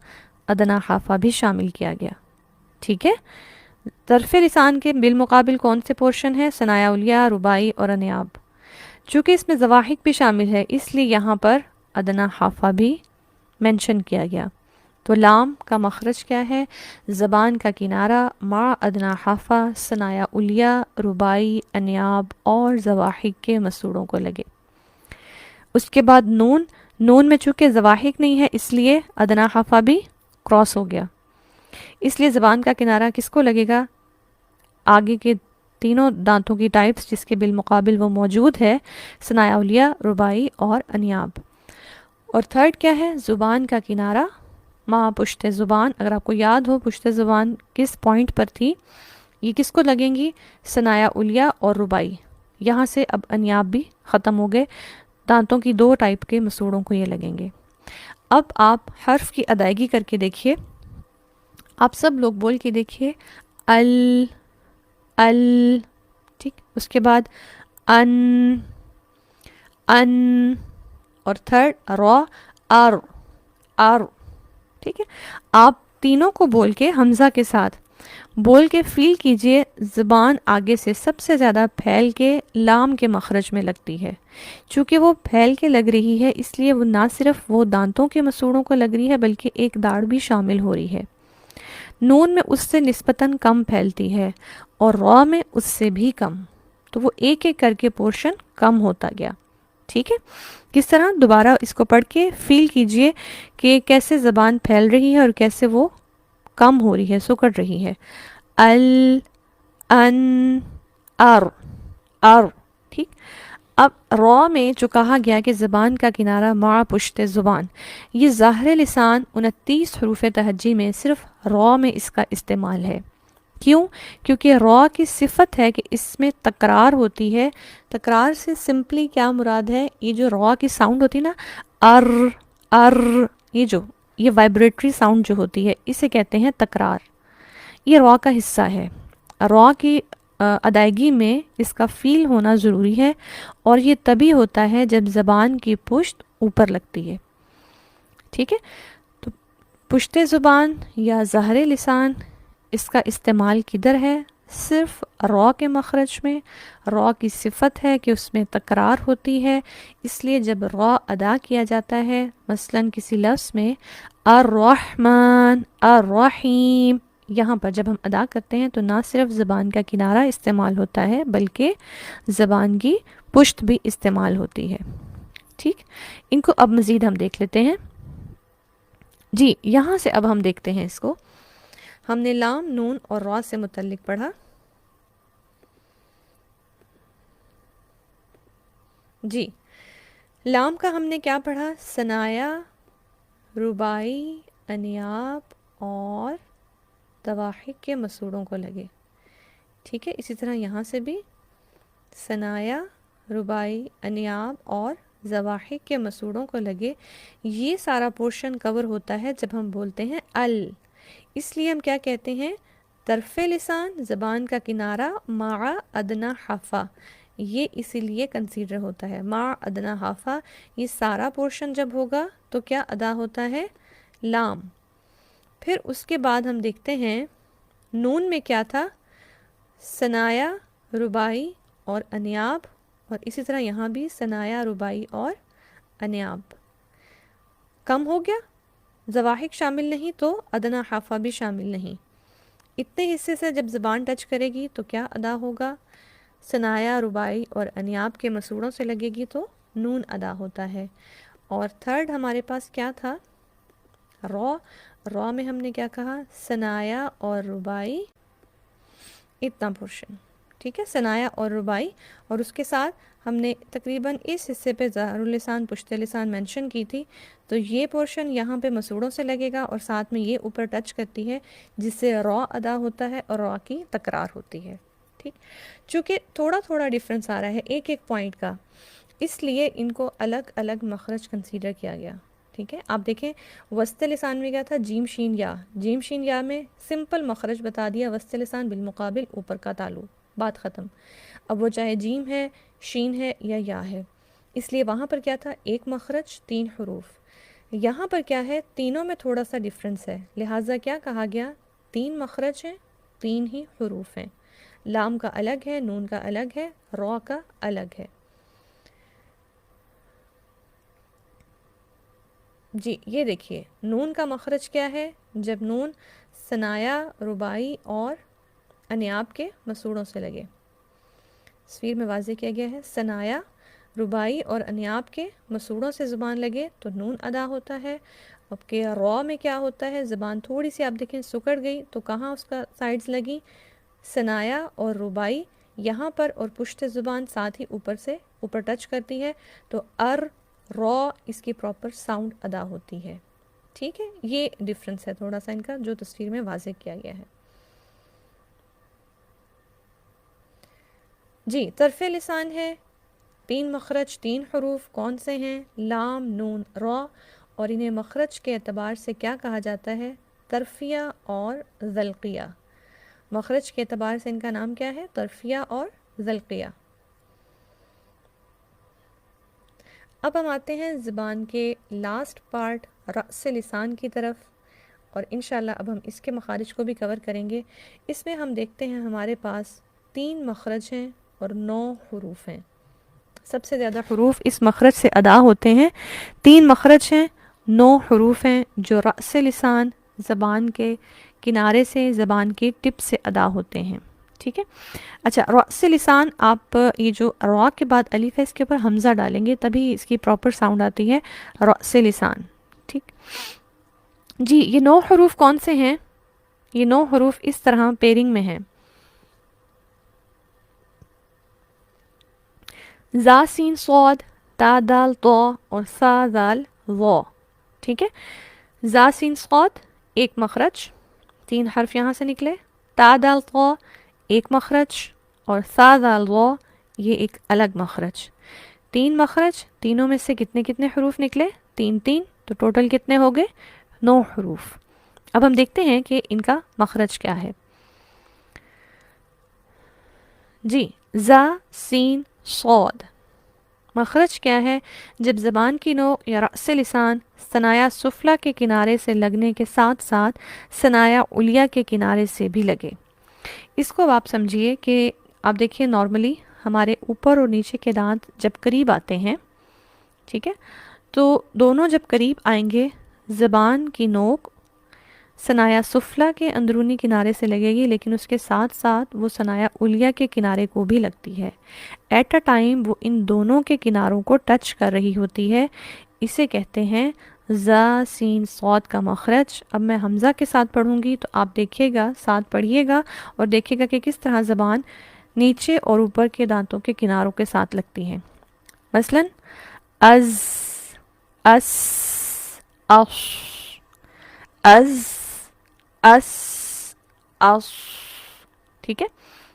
ادنا حافہ بھی شامل کیا گیا، ٹھیک ہے؟ طرف لسان کے بالمقابل کون سے پورشن ہے؟ ثنایا علیہ، رباعی اور انیاب۔ چونکہ اس میں ضواحک بھی شامل ہے اس لیے یہاں پر ادنا حافہ بھی مینشن کیا گیا۔ تو لام کا مخرج کیا ہے؟ زبان کا کنارہ مع ادنا حافہ، ثنایا علیہ، رباعی، انیاب اور ضواحک کے مسوڑوں کو لگے۔ اس کے بعد نون، نون میں چونکہ ضواحک نہیں ہے اس لیے ادنا حافہ بھی کراس ہو گیا، اس لیے زبان کا کنارہ کس کو لگے گا؟ آگے کے تینوں دانتوں کی ٹائپس جس کے بالمقابل وہ موجود ہے، ثنایا علیہ، رباعی اور انیاب۔ اور تھرڈ کیا ہے؟ زبان کا کنارہ مع پشت زبان، اگر آپ کو یاد ہو پشت زبان کس پوائنٹ پر تھی، یہ کس کو لگیں گی؟ ثنایا علیہ اور رباعی، یہاں سے اب انیاب بھی ختم ہو گئے، دانتوں کی 2 ٹائپ کے مسوڑوں کو یہ لگیں گے۔ اب آپ حرف کی ادائیگی کر کے دیکھیے، آپ سب لوگ بول کے دیکھیے، ال، ٹھیک؟ اس کے بعد ان، اور تھرڈ را، ار، ٹھیک ہے؟ آپ تینوں کو بول کے حمزہ کے ساتھ بول کے فیل کیجئے زبان آگے سے سب سے زیادہ پھیل کے لام کے مخرج میں لگتی ہے. چونکہ وہ پھیل کے لگ رہی ہے اس لیے وہ نہ صرف وہ دانتوں کے مسوڑوں کو لگ رہی ہے بلکہ ایک داڑھ بھی شامل ہو رہی ہے. نون میں اس سے نسبتاً کم پھیلتی ہے اور را میں اس سے بھی کم. تو وہ ایک ایک کر کے پورشن کم ہوتا گیا. ٹھیک ہے. کس طرح؟ دوبارہ اس کو پڑھ کے فیل کیجئے کہ کیسے زبان پھیل رہی ہے اور کیسے وہ کم ہو رہی ہے، سکڑ رہی ہے. ال، ان، ار. ٹھیک. اب را میں جو کہا گیا کہ زبان کا کنارہ مع پشت زبان، یہ ظاہر لسان 29 حروف تہجی میں صرف را میں اس کا استعمال ہے. کیوں؟ کیونکہ را کی صفت ہے کہ اس میں تکرار ہوتی ہے. تکرار سے سمپلی کیا مراد ہے؟ یہ جو را کی ساؤنڈ ہوتی ہے نا، ار، یہ وائبریٹری ساؤنڈ جو ہوتی ہے اسے کہتے ہیں تکرار. یہ را کا حصہ ہے. را کی ادائیگی میں اس کا فیل ہونا ضروری ہے اور یہ تبھی ہوتا ہے جب زبان کی پشت اوپر لگتی ہے. ٹھیک ہے. تو پشت زبان یا ظاہر لسان اس کا استعمال کدھر ہے؟ صرف را کے مخرج میں. را کی صفت ہے کہ اس میں تکرار ہوتی ہے، اس لیے جب را ادا کیا جاتا ہے مثلا کسی لفظ میں الرحمن، الرحیم، یہاں پر جب ہم ادا کرتے ہیں تو نہ صرف زبان کا کنارہ استعمال ہوتا ہے بلکہ زبان کی پشت بھی استعمال ہوتی ہے. ٹھیک. ان کو اب مزید ہم دیکھ لیتے ہیں. جی یہاں سے اب ہم دیکھتے ہیں اس کو. ہم نے لام، نون اور را سے متعلق پڑھا. جی لام کا ہم نے کیا پڑھا؟ ثنایا، رباعی، انیاب اور ضواحک کے مسوڑوں کو لگے. ٹھیک ہے. اسی طرح یہاں سے بھی ثنایا، رباعی، انیاب اور ضواحک کے مسوڑوں کو لگے. یہ سارا پورشن کور ہوتا ہے جب ہم بولتے ہیں ال. اس لیے ہم کیا کہتے ہیں؟ طرف لسان، زبان کا کنارہ مع ادنا حافہ، یہ اسی لیے کنسیڈر ہوتا ہے. مع ادنا حافہ یہ سارا پورشن جب ہوگا تو کیا ادا ہوتا ہے؟ لام. پھر اس کے بعد ہم دیکھتے ہیں نون میں کیا تھا؟ ثنایا، رباعی اور انیاب، اور اسی طرح یہاں بھی ثنایا، رباعی اور انیاب. کم ہو گیا، ضواحک شامل نہیں تو ادنا حافہ بھی شامل نہیں. اتنے حصے سے جب زبان ٹچ کرے گی تو کیا ادا ہوگا؟ ثنایا، رباعی اور انیاب کے مسوڑوں سے لگے گی تو نون ادا ہوتا ہے. اور تھرڈ ہمارے پاس کیا تھا؟ را. را میں ہم نے کیا کہا؟ ثنایا اور رباعی، اتنا پورشن. ٹھیک ہے. ثنایا اور رباعی، اور اس کے ساتھ ہم نے تقریباً اس حصے پہ ظاہر لسان، پشت لسان مینشن کی تھی. تو یہ پورشن یہاں پہ مسوڑوں سے لگے گا اور ساتھ میں یہ اوپر ٹچ کرتی ہے جس سے را ادا ہوتا ہے اور را کی تکرار ہوتی ہے. ٹھیک. چونکہ تھوڑا تھوڑا ڈفرینس آ رہا ہے ایک ایک پوائنٹ کا، اس لیے ان کو الگ الگ مخرج کنسیڈر کیا گیا. ٹھیک ہے. آپ دیکھیں وسط لسان میں کیا تھا؟ جیم شین یا. جیم شین یا میں سمپل مخرج بتا دیا، وسط لسان بالمقابل اوپر کا تعلق، بات ختم. اب وہ چاہے جیم ہے، شین ہے یا ہے، اس لیے وہاں پر کیا تھا؟ ایک مخرج 3 حروف. یہاں پر کیا ہے؟ تینوں میں تھوڑا سا ڈفرینس ہے، لہٰذا کیا کہا گیا؟ 3 مخرج ہیں، 3 ہی حروف ہیں. لام کا الگ ہے، نون کا الگ ہے، را کا الگ ہے. جی یہ دیکھیے نون کا مخرج کیا ہے؟ جب نون ثنایا، رباعی اور انیاب کے مسوڑوں سے لگے. تصویر میں واضح کیا گیا ہے ثنایا، رباعی اور انیاب کے مسوڑوں سے زبان لگے تو نون ادا ہوتا ہے. اب کہ را میں کیا ہوتا ہے؟ زبان تھوڑی سی آپ دیکھیں سکڑ گئی تو کہاں اس کا سائڈز لگی؟ ثنایا اور رباعی یہاں پر، اور پشت زبان ساتھ ہی اوپر سے اوپر ٹچ کرتی ہے تو را اس کی پراپر ساؤنڈ ادا ہوتی ہے. ٹھیک ہے. یہ ڈفرینس ہے تھوڑا سا ان کا جو تصویر میں واضح کیا گیا ہے. جی طرف لسان ہے، 3 مخرج، 3 حروف. کون سے ہیں؟ لام، نون، را. اور انہیں مخرج کے اعتبار سے کیا کہا جاتا ہے؟ طرفیہ اور ذلقیہ. مخرج کے اعتبار سے ان کا نام کیا ہے؟ طرفیہ اور ذلقیہ. اب ہم آتے ہیں زبان کے لاسٹ پارٹ رأس لسان کی طرف، اور انشاءاللہ اب ہم اس کے مخارج کو بھی کور کریں گے۔ اس میں ہم دیکھتے ہیں ہمارے پاس 3 مخرج ہیں اور 9 حروف ہیں۔ سب سے زیادہ حروف اس مخرج سے ادا ہوتے ہیں۔ 3 مخرج ہیں، 9 حروف ہیں جو رأس لسان، زبان کے کنارے سے، زبان کے ٹپ سے ادا ہوتے ہیں، ٹھیک ہے۔ اچھا، رأس لسان، آپ یہ جو را کے بعد الف ہے اس کے اوپر حمزہ ڈالیں گے تبھی اس کی پراپر ساؤنڈ آتی ہے، رأس لسان، ٹھیک۔ جی، یہ 9 حروف کون سے ہیں؟ یہ 9 حروف اس طرح پیرنگ میں ہیں: زا سین صاد، تا دال طا اور سا دال ظا، ٹھیک ہے۔ زا سین صاد ایک مخرج، 3 حرف یہاں سے نکلے، تا دال طا ایک مخرج اور سا دال ظا یہ ایک الگ مخرج، 3 مخرج، تینوں میں سے کتنے کتنے حروف نکلے؟ 3 3، تو ٹوٹل کتنے ہو گئے؟ 9 حروف۔ اب ہم دیکھتے ہیں کہ ان کا مخرج کیا ہے۔ جی، زا سین صاد مخرج کیا ہے؟ جب زبان کی نوک یا رأس لسان ثنایا سفلی کے کنارے سے لگنے کے ساتھ ساتھ ثنایا علیا کے کنارے سے بھی لگے۔ اس کو آپ سمجھیے کہ آپ دیکھیے نارملی ہمارے اوپر اور نیچے کے دانت جب قریب آتے ہیں، ٹھیک ہے، تو دونوں جب قریب آئیں گے زبان کی نوک ثنایا سفلی کے اندرونی کنارے سے لگے گی، لیکن اس کے ساتھ ساتھ وہ ثنایا علیا کے کنارے کو بھی لگتی ہے۔ ایٹ اے ٹائم وہ ان دونوں کے کناروں کو ٹچ کر رہی ہوتی ہے، اسے کہتے ہیں زا سین صاد کا مخرج۔ اب میں حمزہ کے ساتھ پڑھوں گی تو آپ دیکھیے گا، ساتھ پڑھیے گا اور دیکھیے گا کہ کس طرح زبان نیچے اور اوپر کے دانتوں کے کناروں کے ساتھ لگتی ہے۔ مثلا از، اس، اش، از، اس، اس، ٹھیک ہے۔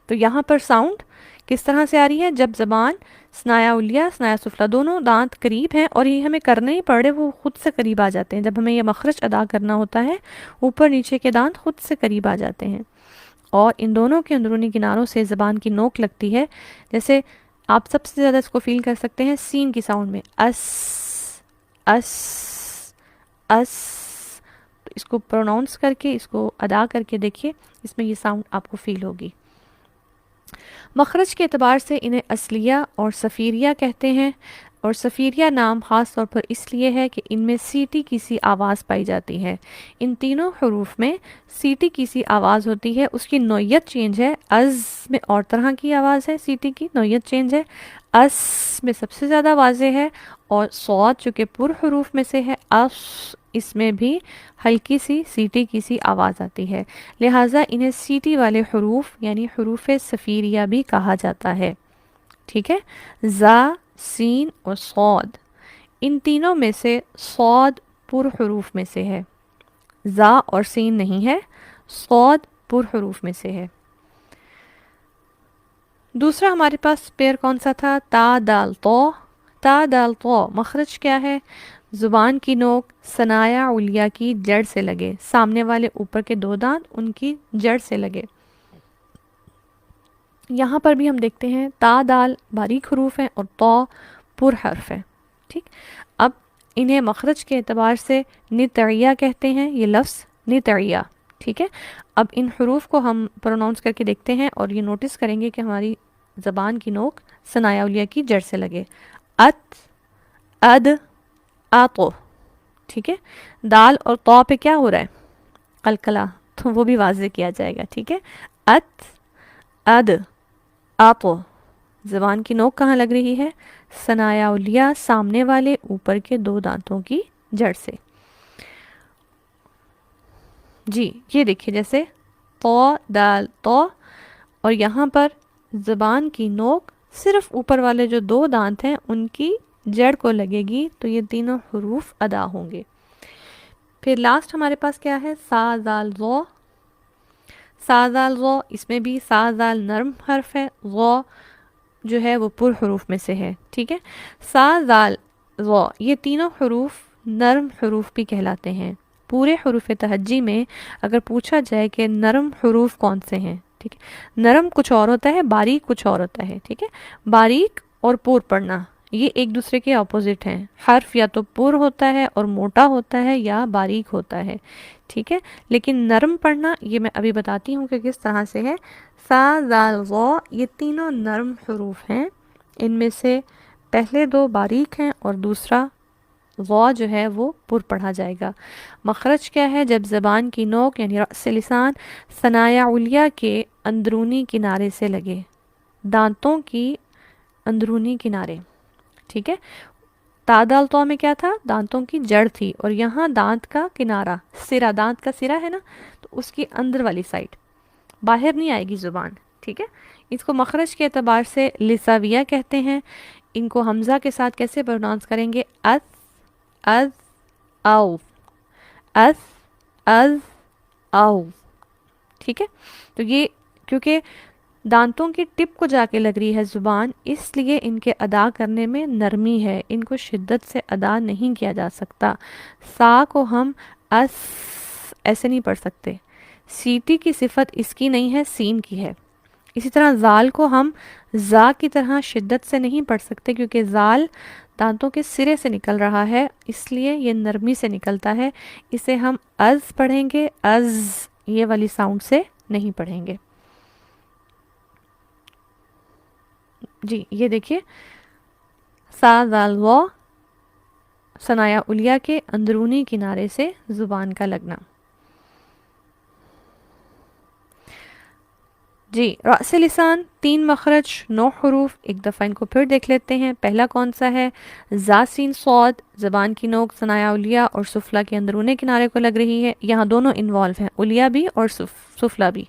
تو یہاں پر ساؤنڈ کس طرح سے آ رہی ہے؟ جب زبان ثنایا علیا، ثنایا سفلی دونوں دانت قریب ہیں، اور یہ ہمیں کرنے ہی پڑ رہے، وہ خود سے قریب آ جاتے ہیں۔ جب ہمیں یہ مخرج ادا کرنا ہوتا ہے اوپر نیچے کے دانت خود سے قریب آ جاتے ہیں، اور ان دونوں کے اندرونی کناروں سے زبان کی نوک لگتی ہے۔ جیسے آپ سب سے زیادہ اس کو فیل کر سکتے ہیں سین کی ساؤنڈ میں، اس، اس، اس۔ اس کو پروناؤنس کر کے، اس کو ادا کر کے دیکھیے، اس میں یہ ساؤنڈ آپ کو فیل ہوگی۔ مخرج کے اعتبار سے انہیں اصلیہ اور صفیریہ کہتے ہیں، اور صفیریہ نام خاص طور پر اس لیے ہے کہ ان میں سیٹی کی سی آواز پائی جاتی ہے۔ ان تینوں حروف میں سیٹی کی سی آواز ہوتی ہے، اس کی نوعیت چینج ہے۔ از میں اور طرح کی آواز ہے، سیٹی کی نوعیت چینج ہے، اس میں سب سے زیادہ واضح ہے، اور صاد جو کہ پر حروف میں سے ہے، اس میں بھی ہلکی سی سیٹی کی سی آواز آتی ہے، لہٰذا انہیں سیٹی والے حروف یعنی حروف صفیریہ بھی کہا جاتا ہے، ٹھیک ہے۔ زا، سین اور صاد، ان تینوں میں سے صاد پر حروف میں سے ہے، زا اور سین نہیں ہے، صاد پر حروف میں سے ہے۔ دوسرا ہمارے پاس پیر کون سا تھا؟ تا دال طا۔ تا دال طا مخرج کیا ہے؟ زبان کی نوک ثنایا علیا کی جڑ سے لگے، سامنے والے اوپر کے 2 دانت ان کی جڑ سے لگے۔ یہاں پر بھی ہم دیکھتے ہیں تا دال باریک حروف ہیں اور طا پر حرف ہے، ٹھیک۔ اب انہیں مخرج کے اعتبار سے نتعیہ کہتے ہیں، یہ لفظ نتعیہ، ٹھیک ہے۔ اب ان حروف کو ہم پروناؤنس کر کے دیکھتے ہیں اور یہ نوٹس کریں گے کہ ہماری زبان کی نوک ثنایا علیا کی جڑ سے لگے۔ ات، اد، آتو، ٹھیک ہے۔ دال اور طا پہ کیا ہو رہا ہے؟ قلقلہ، تو وہ بھی واضح کیا جائے گا، ٹھیک ہے۔ ات، اد، آتو، زبان کی نوک کہاں لگ رہی ہے؟ ثنایا علیا سامنے والے اوپر کے 2 دانتوں کی جڑ سے۔ جی، یہ دیکھیے جیسے طا دال طا، اور یہاں پر زبان کی نوک صرف اوپر والے جو 2 دانت ہیں ان کی جڑ کو لگے گی، تو یہ تینوں حروف ادا ہوں گے۔ پھر لاسٹ ہمارے پاس کیا ہے؟ سا زال ظا۔ سا زال ظا، اس میں بھی سا زال نرم حرف ہے، ظا جو ہے وہ پر حروف میں سے ہے، ٹھیک ہے۔ سا زال ظا یہ تینوں حروف نرم حروف بھی کہلاتے ہیں۔ پورے حروف تہجی میں اگر پوچھا جائے کہ نرم حروف کون سے ہیں، ٹھیک ہے، نرم کچھ اور ہوتا ہے، باریک کچھ اور ہوتا ہے، ٹھیک ہے۔ باریک اور پر پڑھنا یہ ایک دوسرے کے اپوزٹ ہیں، حرف یا تو پر ہوتا ہے اور موٹا ہوتا ہے یا باریک ہوتا ہے، ٹھیک ہے، لیکن نرم پڑھنا یہ میں ابھی بتاتی ہوں کہ کس طرح سے ہے۔ سا زال ظا یہ تینوں نرم حروف ہیں، ان میں سے پہلے دو باریک ہیں اور دوسرا ظا جو ہے وہ پر پڑھا جائے گا۔ مخرج کیا ہے؟ جب زبان کی نوک یعنی رأس لسان ثنایا علیا کے اندرونی کنارے سے لگے، دانتوں کی اندرونی کنارے، ٹھیک ہے۔ تا دال تو میں کیا تھا؟ دانتوں کی جڑ تھی، اور یہاں دانت کا کنارہ، سرا، دانت کا سرا ہے نا، تو اس کی اندر والی سائڈ، باہر نہیں آئے گی زبان، ٹھیک ہے۔ اس کو مخرج کے اعتبار سے لساویہ کہتے ہیں۔ ان کو حمزہ کے ساتھ کیسے پروناؤنس کریں گے؟ اس، از، او، اس، از، او، ٹھیک ہے۔ تو یہ کیونکہ دانتوں کی ٹپ کو جا کے لگ رہی ہے زبان، اس لیے ان کے ادا کرنے میں نرمی ہے، ان کو شدت سے ادا نہیں کیا جا سکتا۔ سا کو ہم اس ایسے نہیں پڑھ سکتے، سیٹی کی صفت اس کی نہیں ہے، سین کی ہے۔ اسی طرح زال کو ہم زا کی طرح شدت سے نہیں پڑھ سکتے، کیونکہ زال دانتوں کے سرے سے نکل رہا ہے، اس لیے یہ نرمی سے نکلتا ہے۔ اسے ہم از پڑھیں گے، از یہ والی ساؤنڈ سے نہیں پڑھیں گے۔ جی یہ دیکھیے، سا زال وا ثنایا علیا کے اندرونی کنارے سے زبان کا لگنا۔ جی رأس لسان 3 مخرج 9 حروف، ایک دفعہ ان کو پھر دیکھ لیتے ہیں۔ پہلا کون سا ہے؟ زا سین صاد، زبان کی نوک ثنایا علیا اور سفلا کے اندرونے کنارے کو لگ رہی ہے، یہاں دونوں انوالو ہیں، علیا بھی اور سفلا بھی۔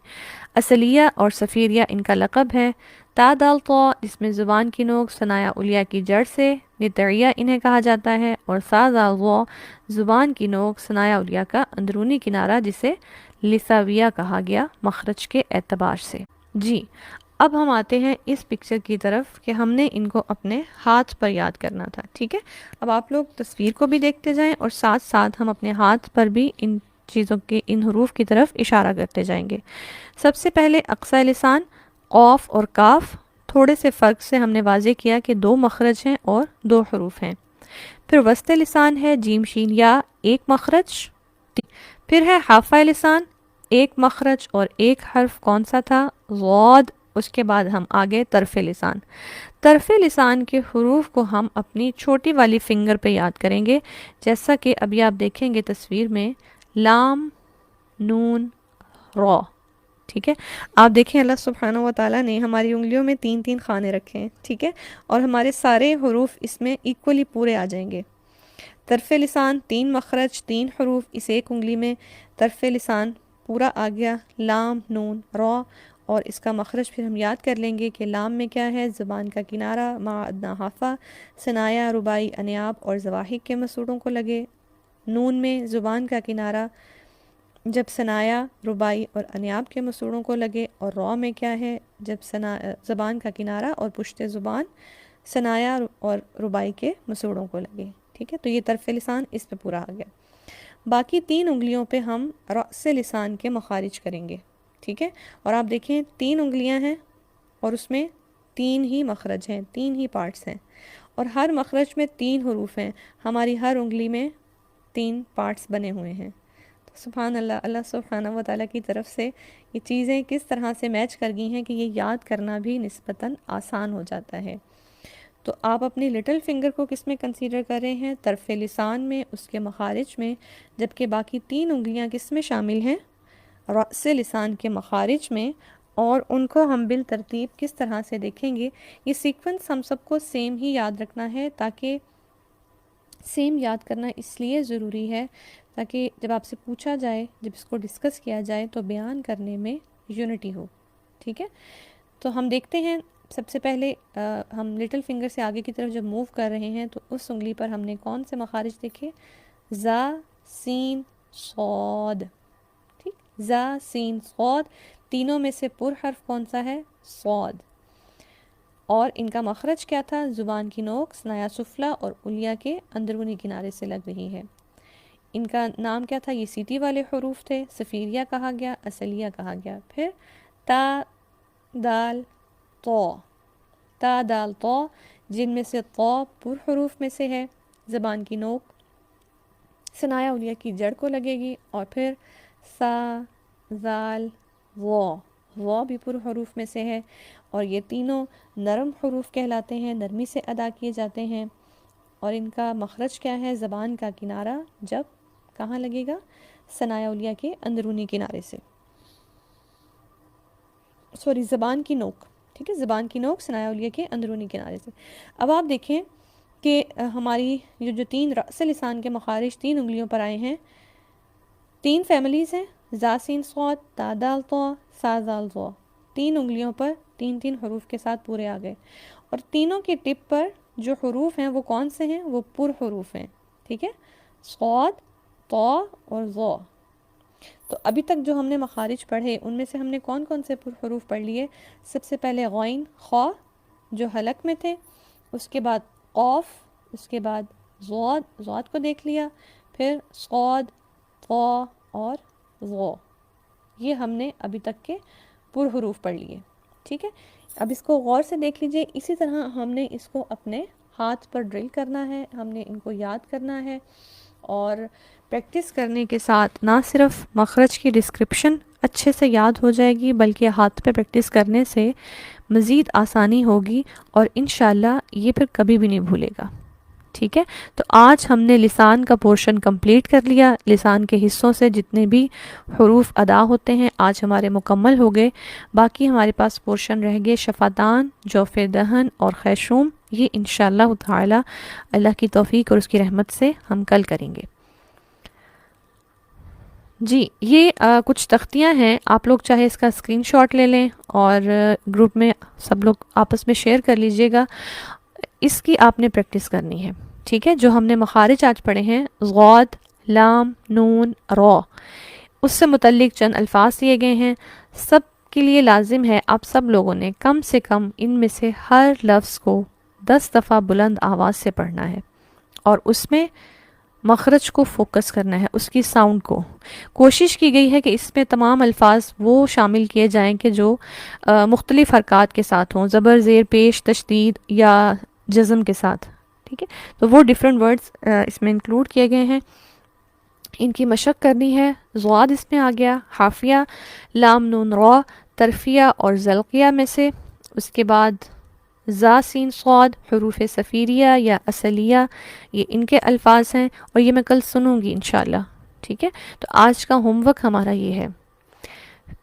اصلیہ اور صفیریہ ان کا لقب ہے۔ تا دال طا جس میں زبان کی نوک ثنایا علیا کی جڑ سے، نتعیہ انہیں کہا جاتا ہے، اور سا دال وا زبان کی نوک ثنایا علیا کا اندرونی کنارہ جسے لساویہ کہا گیا مخرج کے اعتبار سے۔ جی اب ہم آتے ہیں اس پکچر کی طرف کہ ہم نے ان کو اپنے ہاتھ پر یاد کرنا تھا، ٹھیک ہے۔ اب آپ لوگ تصویر کو بھی دیکھتے جائیں اور ساتھ ساتھ ہم اپنے ہاتھ پر بھی ان چیزوں کے، ان حروف کی طرف اشارہ کرتے جائیں گے۔ سب سے پہلے اقصی لسان قاف اور کاف، تھوڑے سے فرق سے ہم نے واضح کیا کہ 2 مخرج ہیں اور 2 حروف ہیں۔ پھر وسط لسان ہے جیم شین یا 1 مخرج۔ پھر ہے حافہ لسان 1 مخرج اور 1 حرف، کون سا تھا؟ غاد۔ اس کے بعد ہم آگے طرف لسان۔ طرف لسان کے حروف کو ہم اپنی چھوٹی والی فنگر پہ یاد کریں گے، جیسا کہ ابھی آپ دیکھیں گے تصویر میں، لام، نون، را، ٹھیک ہے۔ آپ دیکھیں اللہ سبحانہ و تعالیٰ نے ہماری انگلیوں میں 3 خانے رکھے ہیں، ٹھیک ہے، اور ہمارے سارے حروف اس میں ایکولی پورے آ جائیں گے۔ طرف لسان 3 مخرج 3 حروف، اس ایک انگلی میں طرف لسان پورا آ گیا، لام، نون، را، اور اس کا مخرج پھر ہم یاد کر لیں گے کہ لام میں کیا ہے؟ زبان کا کنارہ ما ادنا حافہ، ثنایا، رباعی، انیاب اور زواحق کے مسوڑوں کو لگے۔ نون میں زبان کا کنارہ جب ثنایا، رباعی اور انیاب کے مسوڑوں کو لگے، اور را میں کیا ہے؟ جب زبان کا کنارہ اور پشت زبان ثنایا اور رباعی کے مسوڑوں کو لگے، ٹھیک ہے۔ تو یہ طرف لسان اس پہ پورا آ گیا۔ باقی 3 انگلیوں پہ ہم رأس لسان کے مخارج کریں گے، ٹھیک ہے۔ اور آپ دیکھیں 3 انگلیاں ہیں اور اس میں 3 ہی مخرج ہیں، 3 ہی پارٹس ہیں، اور ہر مخرج میں 3 حروف ہیں، ہماری ہر انگلی میں 3 پارٹس بنے ہوئے ہیں۔ تو سبحان اللہ، اللہ سبحانہ و تعالیٰ کی طرف سے یہ چیزیں کس طرح سے میچ کر گئی ہیں کہ یہ یاد کرنا بھی نسبتاً آسان ہو جاتا ہے۔ تو آپ اپنی لٹل فنگر کو کس میں کنسیڈر کر رہے ہیں؟ طرف لسان میں، اس کے مخارج میں، جبکہ باقی 3 انگلیاں کس میں شامل ہیں؟ رأس لسان کے مخارج میں، اور ان کو ہم بالترتیب کس طرح سے دیکھیں گے۔ یہ سیکوینس ہم سب کو سیم ہی یاد رکھنا ہے، تاکہ سیم یاد کرنا اس لیے ضروری ہے تاکہ جب آپ سے پوچھا جائے، جب اس کو ڈسکس کیا جائے تو بیان کرنے میں یونٹی ہو، ٹھیک ہے۔ تو ہم دیکھتے ہیں سب سے پہلے ہم لٹل فنگر سے آگے کی طرف جب موو کر رہے ہیں تو اس انگلی پر ہم نے کون سے مخارج دیکھے؟ زا، سین، صاد، ٹھیک، زا، سین، صاد، تینوں میں سے پر حرف کون سا ہے؟ صاد، اور ان کا مخرج کیا تھا؟ زبان کی نوک ثنایا سفلا اور علیا کے اندرونی کنارے سے لگ رہی ہے۔ ان کا نام کیا تھا؟ یہ سیٹی والے حروف تھے، صفیریہ کہا گیا، اصلیہ کہا گیا۔ پھر تا دال طا، تا دال طا، جن میں سے طا پر حروف میں سے ہے، زبان کی نوک ثنایا اولیہ کی جڑ کو لگے گی، اور پھر سا، زال، وہ بھی پر حروف میں سے ہے، اور یہ تینوں نرم حروف کہلاتے ہیں، نرمی سے ادا کیے جاتے ہیں، اور ان کا مخرج کیا ہے؟ زبان کا کنارہ جب کہاں لگے گا؟ ثنایا اولیہ کے اندرونی کنارے سے، زبان کی نوک، ٹھیک ہے، زبان کی نوک ثنایا اولیہ کے اندرونی کنارے سے۔ اب آپ دیکھیں کہ ہماری جو تین رأس لسان کے مخارج 3 انگلیوں پر آئے ہیں، 3 فیملیز ہیں، زا سین صاد، تا دال طا، سا زال ظا، 3 انگلیوں پر 3 حروف کے ساتھ پورے آ گئے، اور تینوں کے ٹپ پر جو حروف ہیں وہ کون سے ہیں؟ وہ پر حروف ہیں، ٹھیک ہے، صاد، طا اور ظا۔ تو ابھی تک جو ہم نے مخارج پڑھے ان میں سے ہم نے کون کون سے پر حروف پڑھ لیے؟ سب سے پہلے غین، خا جو حلق میں تھے، اس کے بعد قاف، اس کے بعد ضاد کو دیکھ لیا، پھر صاد، طا اور ظا، یہ ہم نے ابھی تک کے پر حروف پڑھ لیے، ٹھیک ہے۔ اب اس کو غور سے دیکھ لیجئے، اسی طرح ہم نے اس کو اپنے ہاتھ پر ڈرل کرنا ہے، ہم نے ان کو یاد کرنا ہے، اور پریکٹس کرنے کے ساتھ نہ صرف مخرج کی ڈسکرپشن اچھے سے یاد ہو جائے گی، بلکہ ہاتھ پہ پریکٹس کرنے سے مزید آسانی ہوگی، اور انشاءاللہ یہ پھر کبھی بھی نہیں بھولے گا، ٹھیک ہے۔ تو آج ہم نے لسان کا پورشن کمپلیٹ کر لیا، لسان کے حصوں سے جتنے بھی حروف ادا ہوتے ہیں آج ہمارے مکمل ہو گئے۔ باقی ہمارے پاس پورشن رہ گئے شفتان، جوف دہن اور خیشوم، یہ انشاءاللہ تعالی اللہ کی توفیق اور اس کی رحمت سے ہم کل کریں گے۔ جی، یہ کچھ تختیاں ہیں، آپ لوگ چاہے اس کا اسکرین شاٹ لے لیں اور گروپ میں سب لوگ آپس میں شیئر کر لیجئے گا، اس کی آپ نے پریکٹس کرنی ہے، ٹھیک ہے۔ جو ہم نے مخارج آج پڑھے ہیں، غاد، لام، نون، را، اس سے متعلق چند الفاظ دیے گئے ہیں، سب کے لیے لازم ہے آپ سب لوگوں نے کم سے کم ان میں سے ہر لفظ کو 10 دفعہ بلند آواز سے پڑھنا ہے، اور اس میں مخرج کو فوکس کرنا ہے، اس کی ساؤنڈ کو۔ کوشش کی گئی ہے کہ اس میں تمام الفاظ وہ شامل کیے جائیں کہ جو مختلف حرکات کے ساتھ ہوں، زبر، زیر، پیش، تشدید یا جزم کے ساتھ، ٹھیک ہے۔ تو وہ ڈیفرنٹ ورڈز اس میں انکلوڈ کیے گئے ہیں، ان کی مشق کرنی ہے۔ ضاد اس میں آ گیا، حافیہ، لام، نون، را، طرفیہ اور زلقیہ میں سے، اس کے بعد زا، سین، صاد، حروف صفیریہ یا اصلیہ، یہ ان کے الفاظ ہیں، اور یہ میں کل سنوں گی انشاءاللہ، ٹھیک ہے۔ تو آج کا ہوم ورک ہمارا یہ ہے۔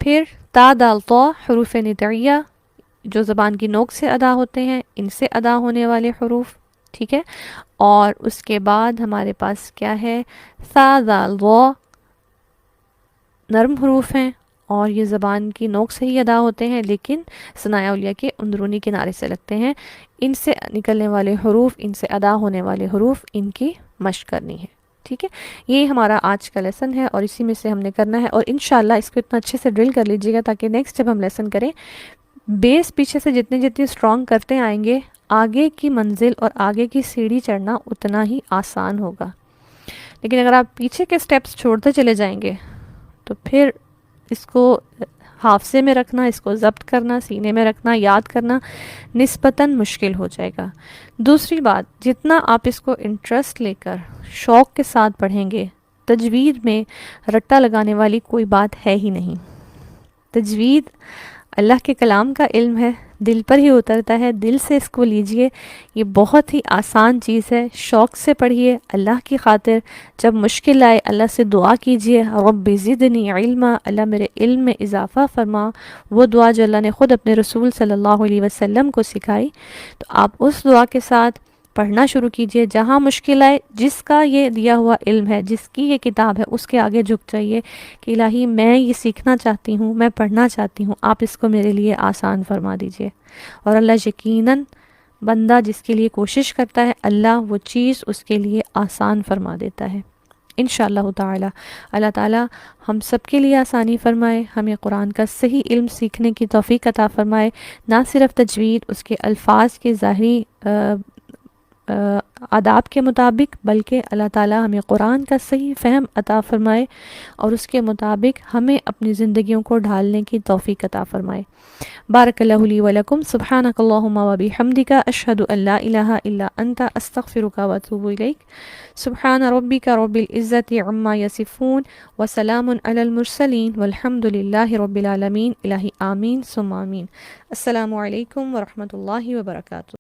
پھر تا، دال، طا، حروف نطعیہ جو زبان کی نوک سے ادا ہوتے ہیں، ان سے ادا ہونے والے حروف، ٹھیک ہے۔ اور اس کے بعد ہمارے پاس کیا ہے؟ ثا، ذال، ظا، نرم حروف ہیں، اور یہ زبان کی نوک سے ہی ادا ہوتے ہیں، لیکن ثنایا اولیہ کے اندرونی کنارے سے لگتے ہیں۔ ان سے نکلنے والے حروف، ان سے ادا ہونے والے حروف، ان کی مشق کرنی ہے، ٹھیک ہے۔ یہ ہمارا آج کا لیسن ہے، اور اسی میں سے ہم نے کرنا ہے، اور انشاءاللہ اس کو اتنا اچھے سے ڈرل کر لیجیے گا تاکہ نیکسٹ جب ہم لیسن کریں، بیس پیچھے سے جتنی اسٹرانگ کرتے آئیں گے، آگے کی منزل اور آگے کی سیڑھی چڑھنا اتنا ہی آسان ہوگا۔ لیکن اگر آپ پیچھے کے سٹیپس چھوڑتے چلے جائیں گے تو پھر اس کو حافظے میں رکھنا، اس کو ضبط کرنا، سینے میں رکھنا، یاد کرنا نسبتاً مشکل ہو جائے گا۔ دوسری بات، جتنا آپ اس کو انٹرسٹ لے کر شوق کے ساتھ پڑھیں گے، تجوید میں رٹا لگانے والی کوئی بات ہے ہی نہیں۔ تجوید اللہ کے کلام کا علم ہے، دل پر ہی اترتا ہے، دل سے اس کو لیجئے، یہ بہت ہی آسان چیز ہے، شوق سے پڑھیے اللہ کی خاطر۔ جب مشکل آئے اللہ سے دعا کیجئے، رب زدنی علما، اللہ میرے علم میں اضافہ فرما، وہ دعا جو اللہ نے خود اپنے رسول صلی اللہ علیہ وسلم کو سکھائی۔ تو آپ اس دعا کے ساتھ پڑھنا شروع کیجئے، جہاں مشکل آئے، جس کا یہ دیا ہوا علم ہے، جس کی یہ کتاب ہے، اس کے آگے جھک جائیے کہ الہی میں یہ سیکھنا چاہتی ہوں، میں پڑھنا چاہتی ہوں، آپ اس کو میرے لیے آسان فرما دیجئے۔ اور اللہ یقیناً بندہ جس کے لیے کوشش کرتا ہے، اللہ وہ چیز اس کے لیے آسان فرما دیتا ہے انشاءاللہ تعالی۔ اللہ تعالی ہم سب کے لیے آسانی فرمائے، ہمیں قرآن کا صحیح علم سیکھنے کی توفیق عطا فرمائے، نہ صرف تجوید، اس کے الفاظ کے ظاہری آداب کے مطابق، بلکہ اللہ تعالیٰ ہمیں قرآن کا صحیح فہم عطا فرمائے اور اس کے مطابق ہمیں اپنی زندگیوں کو ڈھالنے کی توفیق عطا فرمائے۔ بارک اللہ لی ولکم، سبحانک اللہم و بحمدک، اشہد ان لا الہ الا انت، استغفرک و اتوب الیک۔ سبحان ربک رب العزت عما یصفون وسلام علی المرسلین والحمد للہ رب العالمین۔ الہی آمین ثم آمین۔ السلام علیکم ورحمۃ اللہ وبرکاتہ۔